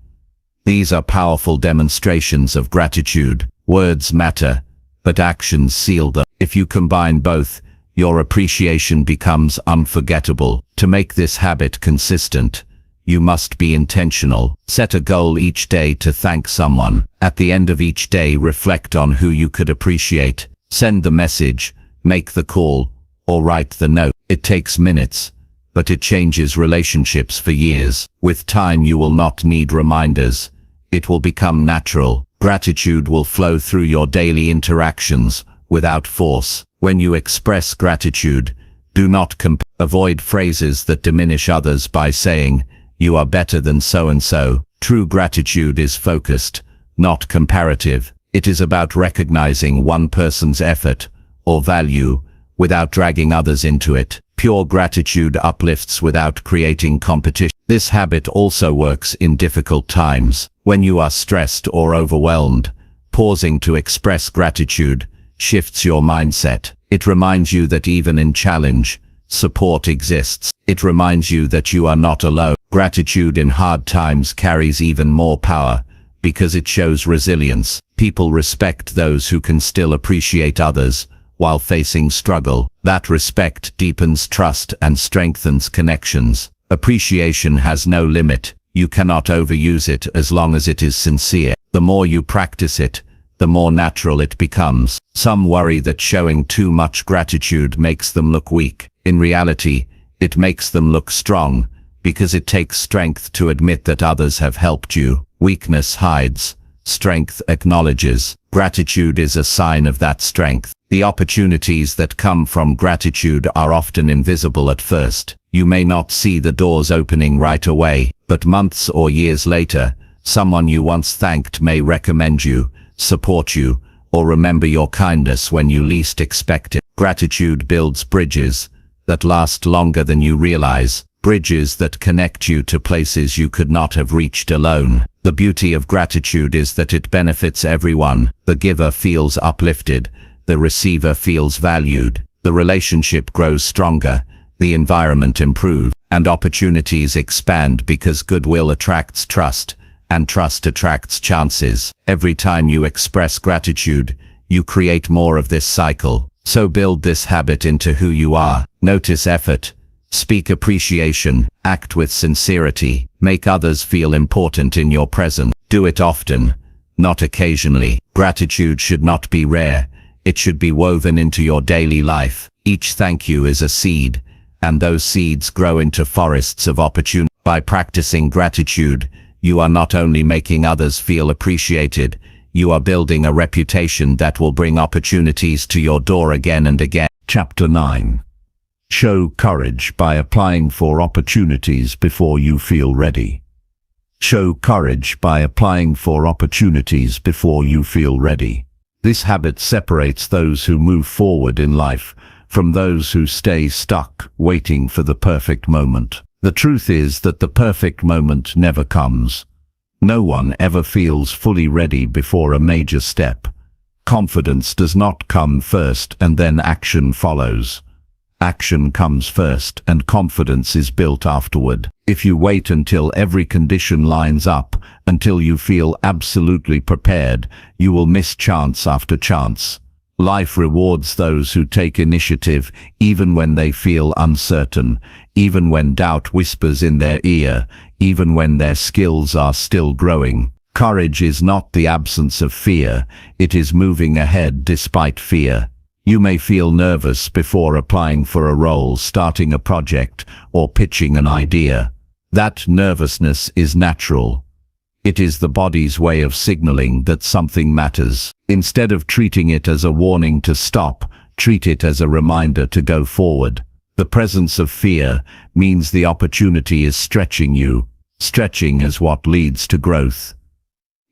[SPEAKER 2] These are powerful demonstrations of gratitude. Words matter, but actions seal them. If you combine both, your appreciation becomes unforgettable. To make this habit consistent, you must be intentional. Set a goal each day to thank someone. At the end of each day, reflect on who you could appreciate. Send the message, make the call, or write the note. It takes minutes, but it changes relationships for years. With time, you will not need reminders. It will become natural. Gratitude will flow through your daily interactions without force. When you express gratitude, do not avoid phrases that diminish others by saying, "You are better than so-and-so." True gratitude is focused, not comparative. It is about recognizing one person's effort or value without dragging others into it. Pure gratitude uplifts without creating competition. This habit also works in difficult times. When you are stressed or overwhelmed, pausing to express gratitude shifts your mindset. It reminds you that even in challenge, support exists. It reminds you that you are not alone. Gratitude in hard times carries even more power because it shows resilience. People respect those who can still appreciate others while facing struggle. That respect deepens trust and strengthens connections. Appreciation has no limit. You cannot overuse it as long as it is sincere. The more you practice it, the more natural it becomes. Some worry that showing too much gratitude makes them look weak. In reality, it makes them look strong, because it takes strength to admit that others have helped you. Weakness hides, strength acknowledges. Gratitude is a sign of that strength. The opportunities that come from gratitude are often invisible at first. You may not see the doors opening right away, but months or years later, someone you once thanked may recommend you, support you, or remember your kindness when you least expect it. Gratitude builds bridges that last longer than you realize, bridges that connect you to places you could not have reached alone. The beauty of gratitude is that it benefits everyone. The giver feels uplifted, the receiver feels valued, the relationship grows stronger, the environment improves, and opportunities expand because goodwill attracts trust, and trust attracts chances. Every time you express gratitude, you create more of this cycle. So build this habit into who you are. Notice effort, speak appreciation, act with sincerity, make others feel important in your presence. Do it often, not occasionally. Gratitude should not be rare. It should be woven into your daily life. Each thank you is a seed, and those seeds grow into forests of opportunity. By practicing gratitude, you are not only making others feel appreciated, you are building a reputation that will bring opportunities to your door again and again.
[SPEAKER 1] Chapter 9.
[SPEAKER 2] Show courage by applying for opportunities before you feel ready. Show courage by applying for opportunities before you feel ready. This habit separates those who move forward in life from those who stay stuck waiting for the perfect moment. The truth is that the perfect moment never comes. No one ever feels fully ready before a major step. Confidence does not come first and then action follows. Action comes first and confidence is built afterward. If you wait until every condition lines up, until you feel absolutely prepared, you will miss chance after chance. Life rewards those who take initiative even when they feel uncertain, even when doubt whispers in their ear, even when their skills are still growing. Courage is not the absence of fear, it is moving ahead despite fear. You may feel nervous before applying for a role, starting a project, or pitching an idea. That nervousness is natural. It is the body's way of signaling that something matters. Instead of treating it as a warning to stop, treat it as a reminder to go forward. The presence of fear means the opportunity is stretching you. Stretching is what leads to growth.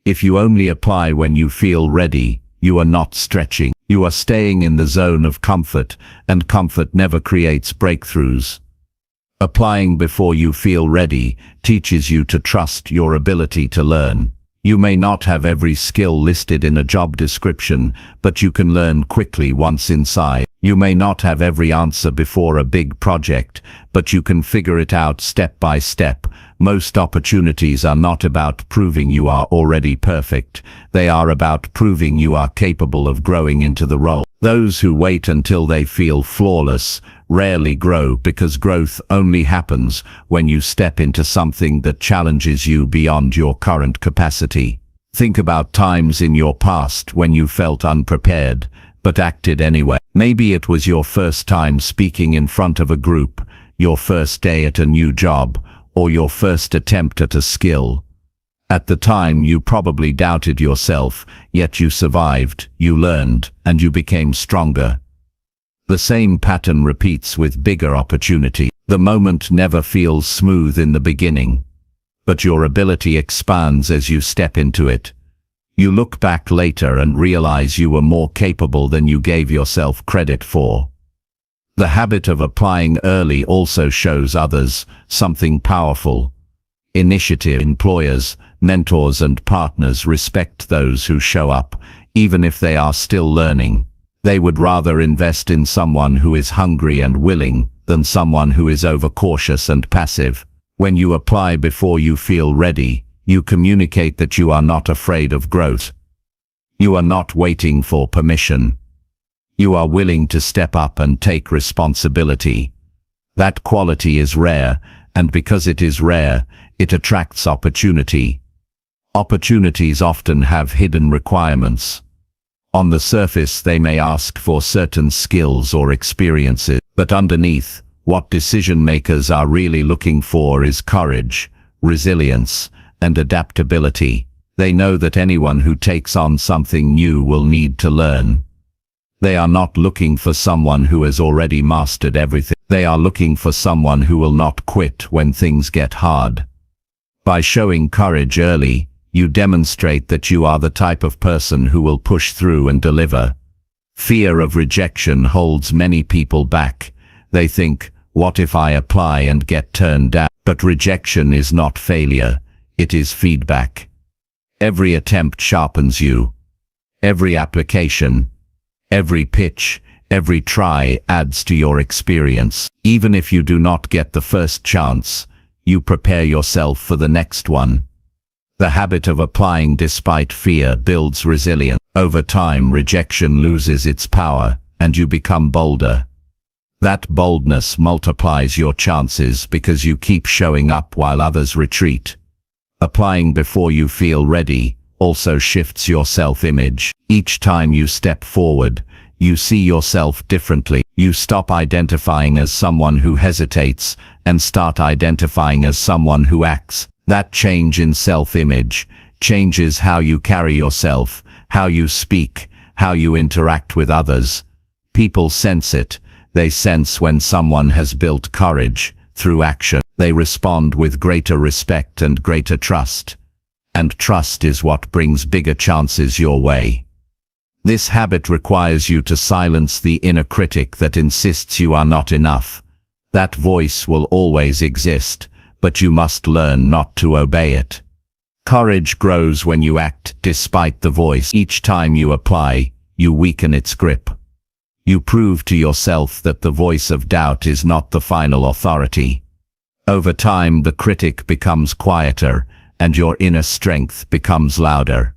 [SPEAKER 2] If you only apply when you feel ready, you are not stretching. You are staying in the zone of comfort, and comfort never creates breakthroughs. Applying before you feel ready teaches you to trust your ability to learn. You may not have every skill listed in a job description, but you can learn quickly once inside. You may not have every answer before a big project, but you can figure it out step by step. Most opportunities are not about proving you are already perfect. They are about proving you are capable of growing into the role. Those who wait until they feel flawless rarely grow, because growth only happens when you step into something that challenges you beyond your current capacity. Think about times in your past when you felt unprepared, but acted anyway. Maybe it was your first time speaking in front of a group, your first day at a new job, or your first attempt at a skill. At the time you probably doubted yourself, yet you survived, you learned, and you became stronger. The same pattern repeats with bigger opportunity. The moment never feels smooth in the beginning, but your ability expands as you step into it. You look back later and realize you were more capable than you gave yourself credit for. The habit of applying early also shows others something powerful. Initiative. Employers, mentors and partners respect those who show up, even if they are still learning. They would rather invest in someone who is hungry and willing than someone who is overcautious and passive. When you apply before you feel ready, you communicate that you are not afraid of growth. You are not waiting for permission. You are willing to step up and take responsibility. That quality is rare, and because it is rare, it attracts opportunity. Opportunities often have hidden requirements. On the surface, they may ask for certain skills or experiences, but underneath, what decision makers are really looking for is courage, resilience, and adaptability. They know that anyone who takes on something new will need to learn. They are not looking for someone who has already mastered everything. They are looking for someone who will not quit when things get hard. By showing courage early, you demonstrate that you are the type of person who will push through and deliver. Fear of rejection holds many people back. They think, what if I apply and get turned down? But rejection is not failure, it is feedback. Every attempt sharpens you. Every application, every pitch, every try adds to your experience. Even if you do not get the first chance, you prepare yourself for the next one. The habit of applying despite fear builds resilience. Over time, rejection loses its power, and you become bolder. That boldness multiplies your chances because you keep showing up while others retreat. Applying before you feel ready also shifts your self-image. Each time you step forward, you see yourself differently. You stop identifying as someone who hesitates and start identifying as someone who acts. That change in self-image changes how you carry yourself, how you speak, how you interact with others. People sense it. They sense when someone has built courage through action. They respond with greater respect and greater trust. And trust is what brings bigger chances your way. This habit requires you to silence the inner critic that insists you are not enough. That voice will always exist, but you must learn not to obey it. Courage grows when you act despite the voice. Each time you apply, you weaken its grip. You prove to yourself that the voice of doubt is not the final authority. Over time, the critic becomes quieter, and your inner strength becomes louder.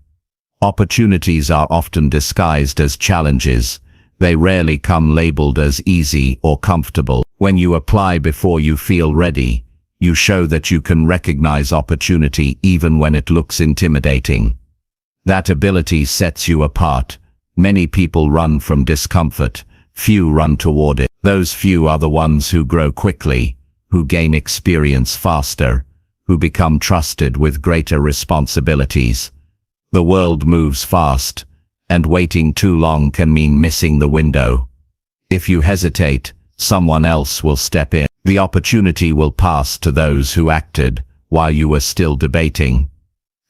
[SPEAKER 2] Opportunities are often disguised as challenges. They rarely come labeled as easy or comfortable. When you apply before you feel ready, you show that you can recognize opportunity even when it looks intimidating. That ability sets you apart. Many people run from discomfort, few run toward it. Those few are the ones who grow quickly, who gain experience faster, who become trusted with greater responsibilities. The world moves fast, and waiting too long can mean missing the window. If you hesitate, someone else will step in. The opportunity will pass to those who acted while you were still debating.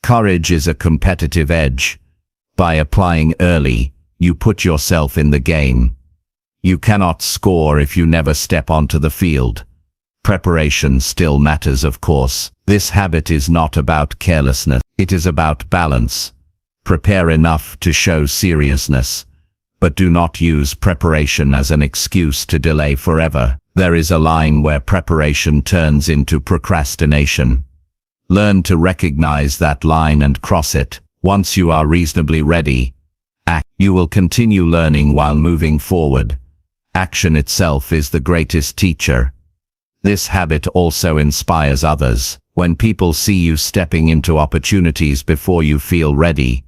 [SPEAKER 2] Courage is a competitive edge. By applying early, you put yourself in the game. You cannot score if you never step onto the field. Preparation still matters, of course. This habit is not about carelessness. It is about balance. Prepare enough to show seriousness, but do not use preparation as an excuse to delay forever. There is a line where preparation turns into procrastination. Learn to recognize that line and cross it. Once you are reasonably ready, act. You will continue learning while moving forward. Action itself is the greatest teacher. This habit also inspires others. When people see you stepping into opportunities before you feel ready,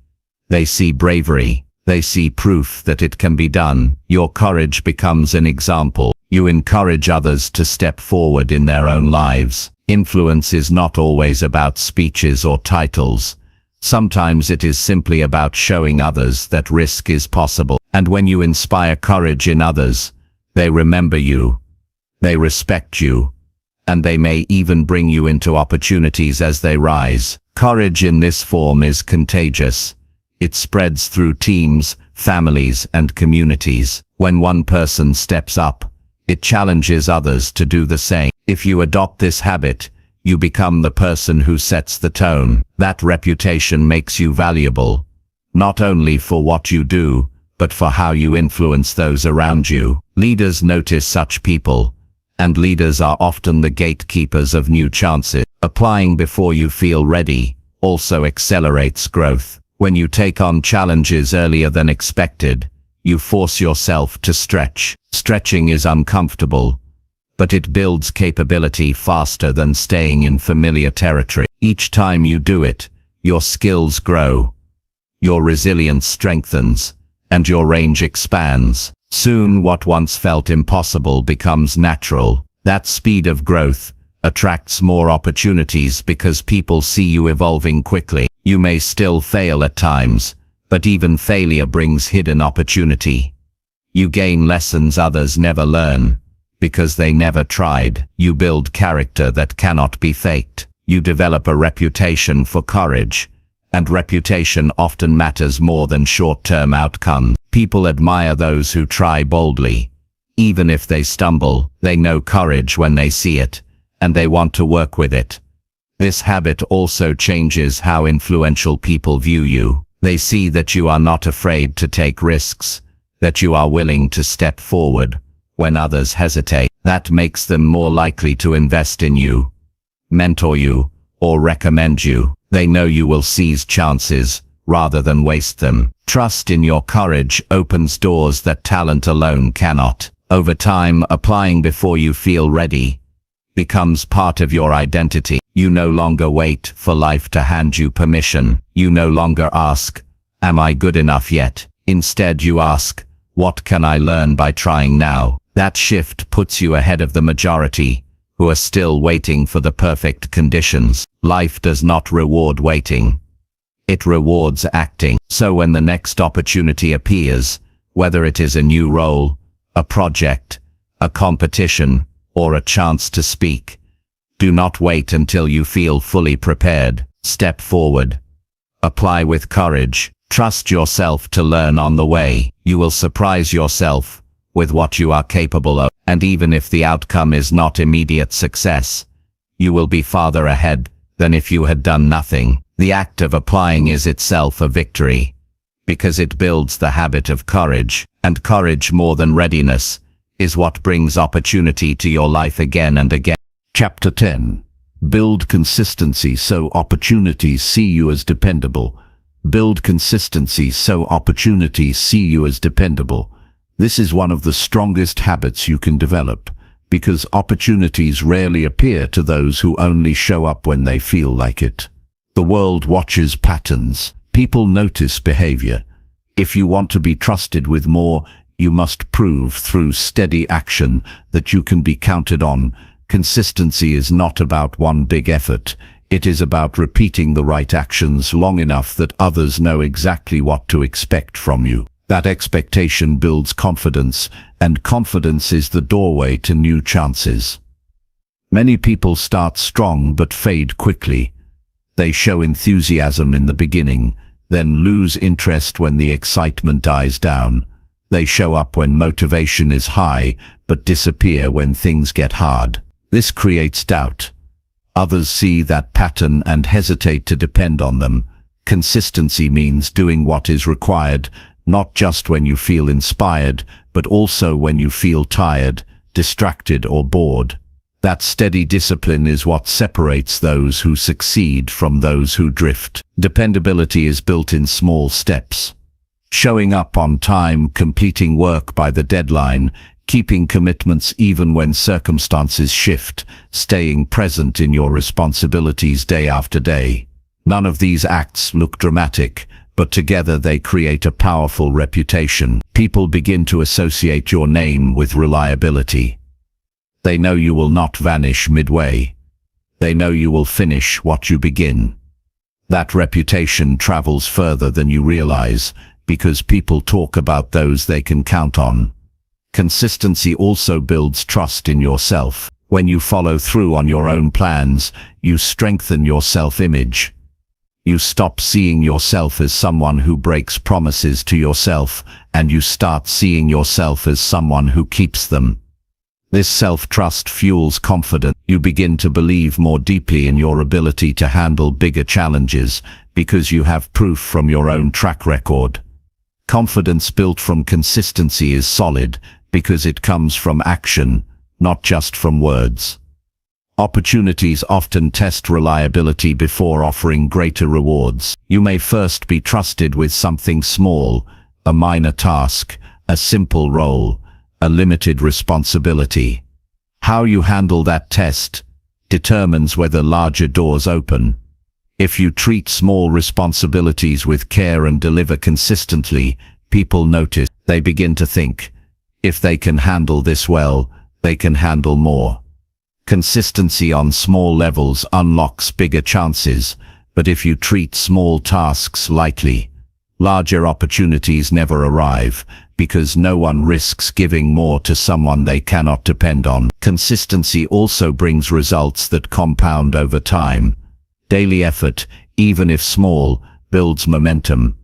[SPEAKER 2] they see bravery. They see proof that it can be done. Your courage becomes an example. You encourage others to step forward in their own lives. Influence is not always about speeches or titles. Sometimes it is simply about showing others that risk is possible. And when you inspire courage in others, they remember you, they respect you, and they may even bring you into opportunities as they rise. Courage in this form is contagious. It spreads through teams, families, and communities. When one person steps up, it challenges others to do the same. If you adopt this habit, you become the person who sets the tone. That reputation makes you valuable, not only for what you do, but for how you influence those around you. Leaders notice such people, and leaders are often the gatekeepers of new chances. Applying before you feel ready also accelerates growth. When you take on challenges earlier than expected, you force yourself to stretch. Stretching is uncomfortable, but it builds capability faster than staying in familiar territory. Each time you do it, your skills grow, your resilience strengthens, and your range expands. Soon what once felt impossible becomes natural. That speed of growth attracts more opportunities because people see you evolving quickly. You may still fail at times, but even failure brings hidden opportunity. You gain lessons others never learn, because they never tried. You build character that cannot be faked. You develop a reputation for courage, and reputation often matters more than short-term outcomes. People admire those who try boldly. Even if they stumble, they know courage when they see it, and they want to work with it. This habit also changes how influential people view you. They see that you are not afraid to take risks, that you are willing to step forward when others hesitate. That makes them more likely to invest in you, mentor you, or recommend you. They know you will seize chances rather than waste them. Trust in your courage opens doors that talent alone cannot. Over time, applying before you feel ready becomes part of your identity. You no longer wait for life to hand you permission. You no longer ask, "Am I good enough yet?" Instead, you ask, "What can I learn by trying now?" That shift puts you ahead of the majority, who are still waiting for the perfect conditions. Life does not reward waiting. It rewards acting. So when the next opportunity appears, whether it is a new role, a project, a competition, or a chance to speak. Do not wait until you feel fully prepared. Step forward. Apply with courage. Trust yourself to learn on the way. You will surprise yourself with what you are capable of, and even if the outcome is not immediate success, you will be farther ahead than if you had done nothing. The act of applying is itself a victory, because it builds the habit of courage, and courage more than readiness is what brings opportunity to your life again and again.
[SPEAKER 1] Chapter 10. Build consistency so opportunities see you as dependable. Build consistency so opportunities see you as dependable. This is one of the strongest habits you can develop, because opportunities rarely appear to those who only show up when they feel like it. The world watches patterns. People notice behavior. If you want to be trusted with more, you must prove through steady action that you can be counted on. Consistency is not about one big effort. It is about repeating the right actions long enough that others know exactly what to expect from you. That expectation builds confidence, and confidence is the doorway to new chances. Many people start strong but fade quickly. They show enthusiasm in the beginning, then lose interest when the excitement dies down. They show up when motivation is high, but disappear when things get hard. This creates doubt. Others see that pattern and hesitate to depend on them. Consistency means doing what is required, not just when you feel inspired, but also when you feel tired, distracted, or bored. That steady discipline is what separates those who succeed from those who drift. Dependability is built in small steps. Showing up on time, completing work by the deadline, keeping commitments even when circumstances shift, staying present in your responsibilities day after day. None of these acts look dramatic, but together they create a powerful reputation. People begin to associate your name with reliability. They know you will not vanish midway. They know you will finish what you begin. That reputation travels further than you realize, because people talk about those they can count on. Consistency also builds trust in yourself. When you follow through on your own plans, you strengthen your self-image. You stop seeing yourself as someone who breaks promises to yourself, and you start seeing yourself as someone who keeps them. This self-trust fuels confidence. You begin to believe more deeply in your ability to handle bigger challenges, because you have proof from your own track record. Confidence built from consistency is solid, because it comes from action, not just from words. Opportunities often test reliability before offering greater rewards. You may first be trusted with something small, a minor task, a simple role, a limited responsibility. How you handle that test determines whether larger doors open. If you treat small responsibilities with care and deliver consistently, people notice. They begin to think, if they can handle this well, they can handle more. Consistency on small levels unlocks bigger chances, but if you treat small tasks lightly, larger opportunities never arrive, because no one risks giving more to someone they cannot depend on. Consistency also brings results that compound over time. Daily effort, even if small, builds momentum.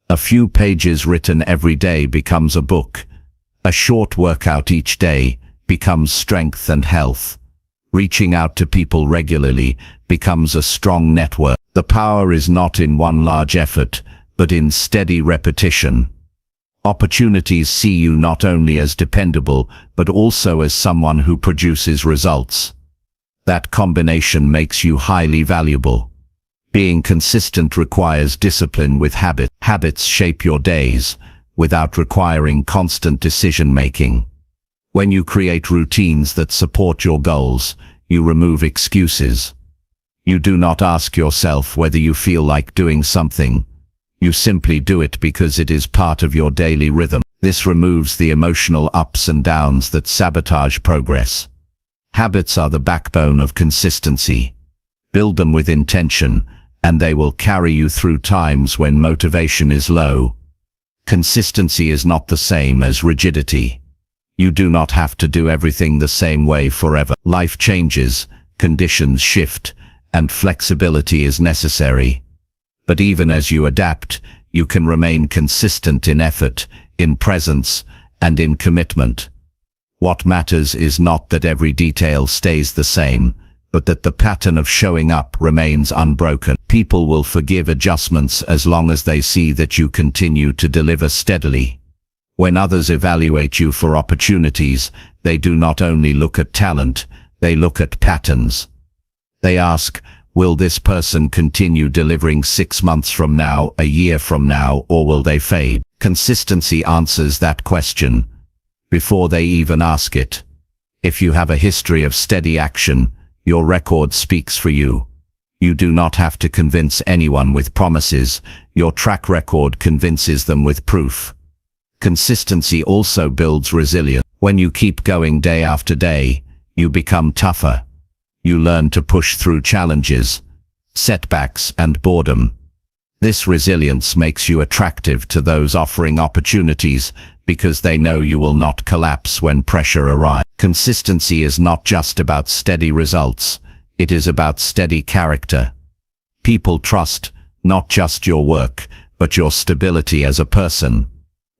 [SPEAKER 1] A few pages written every day becomes a book. A short workout each day becomes strength and health. Reaching out to people regularly becomes a strong network. The power is not in one large effort, but in steady repetition. Opportunities see you not only as dependable, but also as someone who produces results. That combination makes you highly valuable. Being consistent requires discipline with habit. Habits shape your days, without requiring constant decision-making. When you create routines that support your goals, you remove excuses. You do not ask yourself whether you feel like doing something. You simply do it because it is part of your daily rhythm. This removes the emotional ups and downs that sabotage progress. Habits are the backbone of consistency. Build them with intention, and they will carry you through times when motivation is low. Consistency is not the same as rigidity.
[SPEAKER 2] You do not have to do everything the same way forever. Life changes, conditions shift, and flexibility is necessary. But even as you adapt, you can remain consistent in effort, in presence, and in commitment. What matters is not that every detail stays the same, but that the pattern of showing up remains unbroken. People will forgive adjustments as long as they see that you continue to deliver steadily. When others evaluate you for opportunities, they do not only look at talent, they look at patterns. They ask, will this person continue delivering 6 months from now, a year from now, or will they fade? Consistency answers that question before they even ask it. If you have a history of steady action, your record speaks for you. You do not have to convince anyone with promises. Your track record convinces them with proof. Consistency also builds resilience. When you keep going day after day, you become tougher. You learn to push through challenges, setbacks, and boredom. This resilience makes you attractive to those offering opportunities because they know you will not collapse when pressure arrives. Consistency is not just about steady results, it is about steady character. People trust not just your work, but your stability as a person.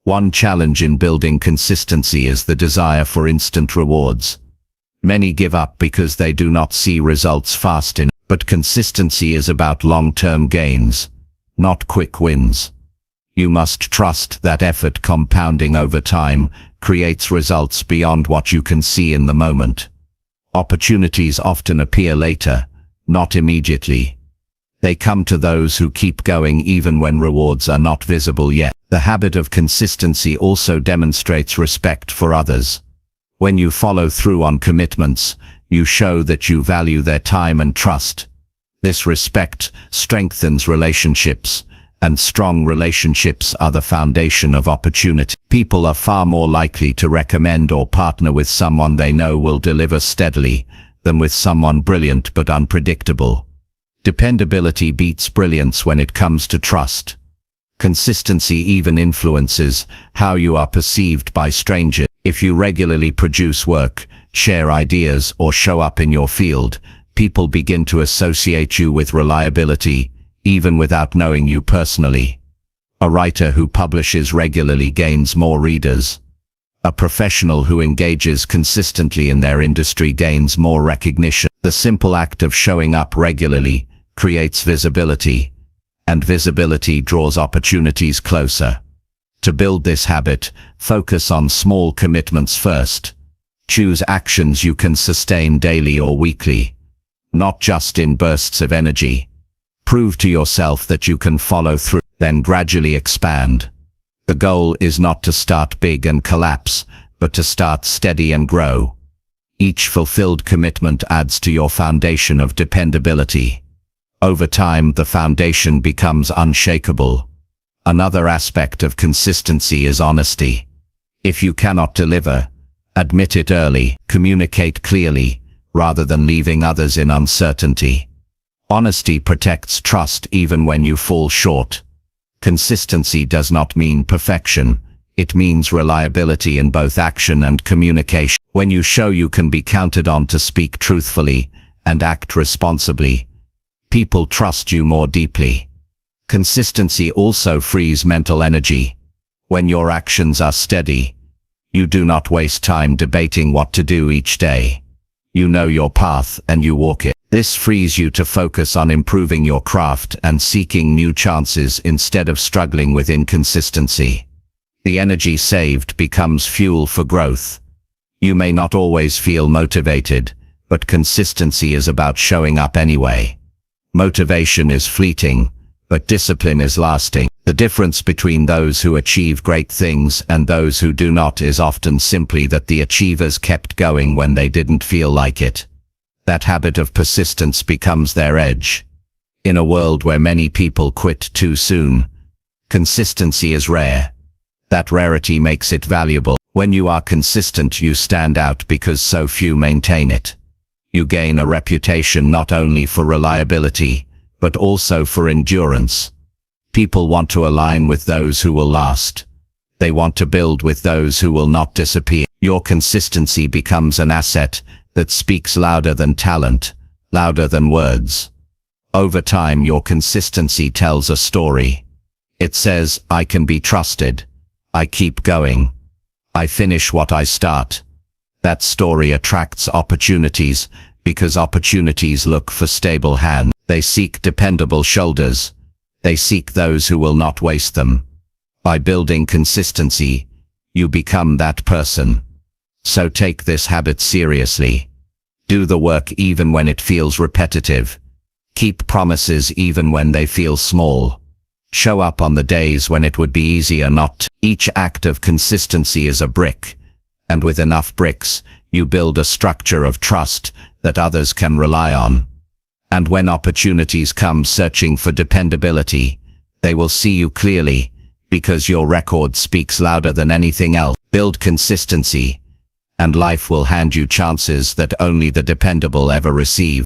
[SPEAKER 2] One challenge in building consistency is the desire for instant rewards. Many give up because they do not see results fast enough, but consistency is about long-term gains, not quick wins. You must trust that effort compounding over time creates results beyond what you can see in the moment. Opportunities often appear later, not immediately. They come to those who keep going even when rewards are not visible yet. The habit of consistency also demonstrates respect for others. When you follow through on commitments, you show that you value their time and trust. This respect strengthens relationships, and strong relationships are the foundation of opportunity. People are far more likely to recommend or partner with someone they know will deliver steadily than with someone brilliant but unpredictable. Dependability beats brilliance when it comes to trust. Consistency even influences how you are perceived by strangers. If you regularly produce work, share ideas, or show up in your field, people begin to associate you with reliability, even without knowing you personally. A writer who publishes regularly gains more readers. A professional who engages consistently in their industry gains more recognition. The simple act of showing up regularly creates visibility, and visibility draws opportunities closer. To build this habit, focus on small commitments first. Choose actions you can sustain daily or weekly, not just in bursts of energy. Prove to yourself that you can follow through, then gradually expand. The goal is not to start big and collapse, but to start steady and grow. Each fulfilled commitment adds to your foundation of dependability. Over time, the foundation becomes unshakable. Another aspect of consistency is honesty. If you cannot deliver, admit it early, communicate clearly, rather than leaving others in uncertainty. Honesty protects trust even when you fall short. Consistency does not mean perfection, it means reliability in both action and communication. When you show you can be counted on to speak truthfully and act responsibly, people trust you more deeply. Consistency also frees mental energy. When your actions are steady, you do not waste time debating what to do each day. You know your path and you walk it. This frees you to focus on improving your craft and seeking new chances instead of struggling with inconsistency. The energy saved becomes fuel for growth. You may not always feel motivated, but consistency is about showing up anyway. Motivation is fleeting, but discipline is lasting. The difference between those who achieve great things and those who do not is often simply that the achievers kept going when they didn't feel like it. That habit of persistence becomes their edge. In a world where many people quit too soon, consistency is rare. That rarity makes it valuable. When you are consistent, you stand out because so few maintain it. You gain a reputation not only for reliability, but also for endurance. People want to align with those who will last. They want to build with those who will not disappear. Your consistency becomes an asset that speaks louder than talent, louder than words. Over time, your consistency tells a story. It says, I can be trusted. I keep going. I finish what I start. That story attracts opportunities because opportunities look for stable hands. They seek dependable shoulders. They seek those who will not waste them. By building consistency, you become that person. So take this habit seriously. Do the work even when it feels repetitive. Keep promises even when they feel small. Show up on the days when it would be easier not. Each act of consistency is a brick, and with enough bricks, you build a structure of trust that others can rely on. And when opportunities come searching for dependability, they will see you clearly, because your record speaks louder than anything else. Build consistency, and life will hand you chances that only the dependable ever receive.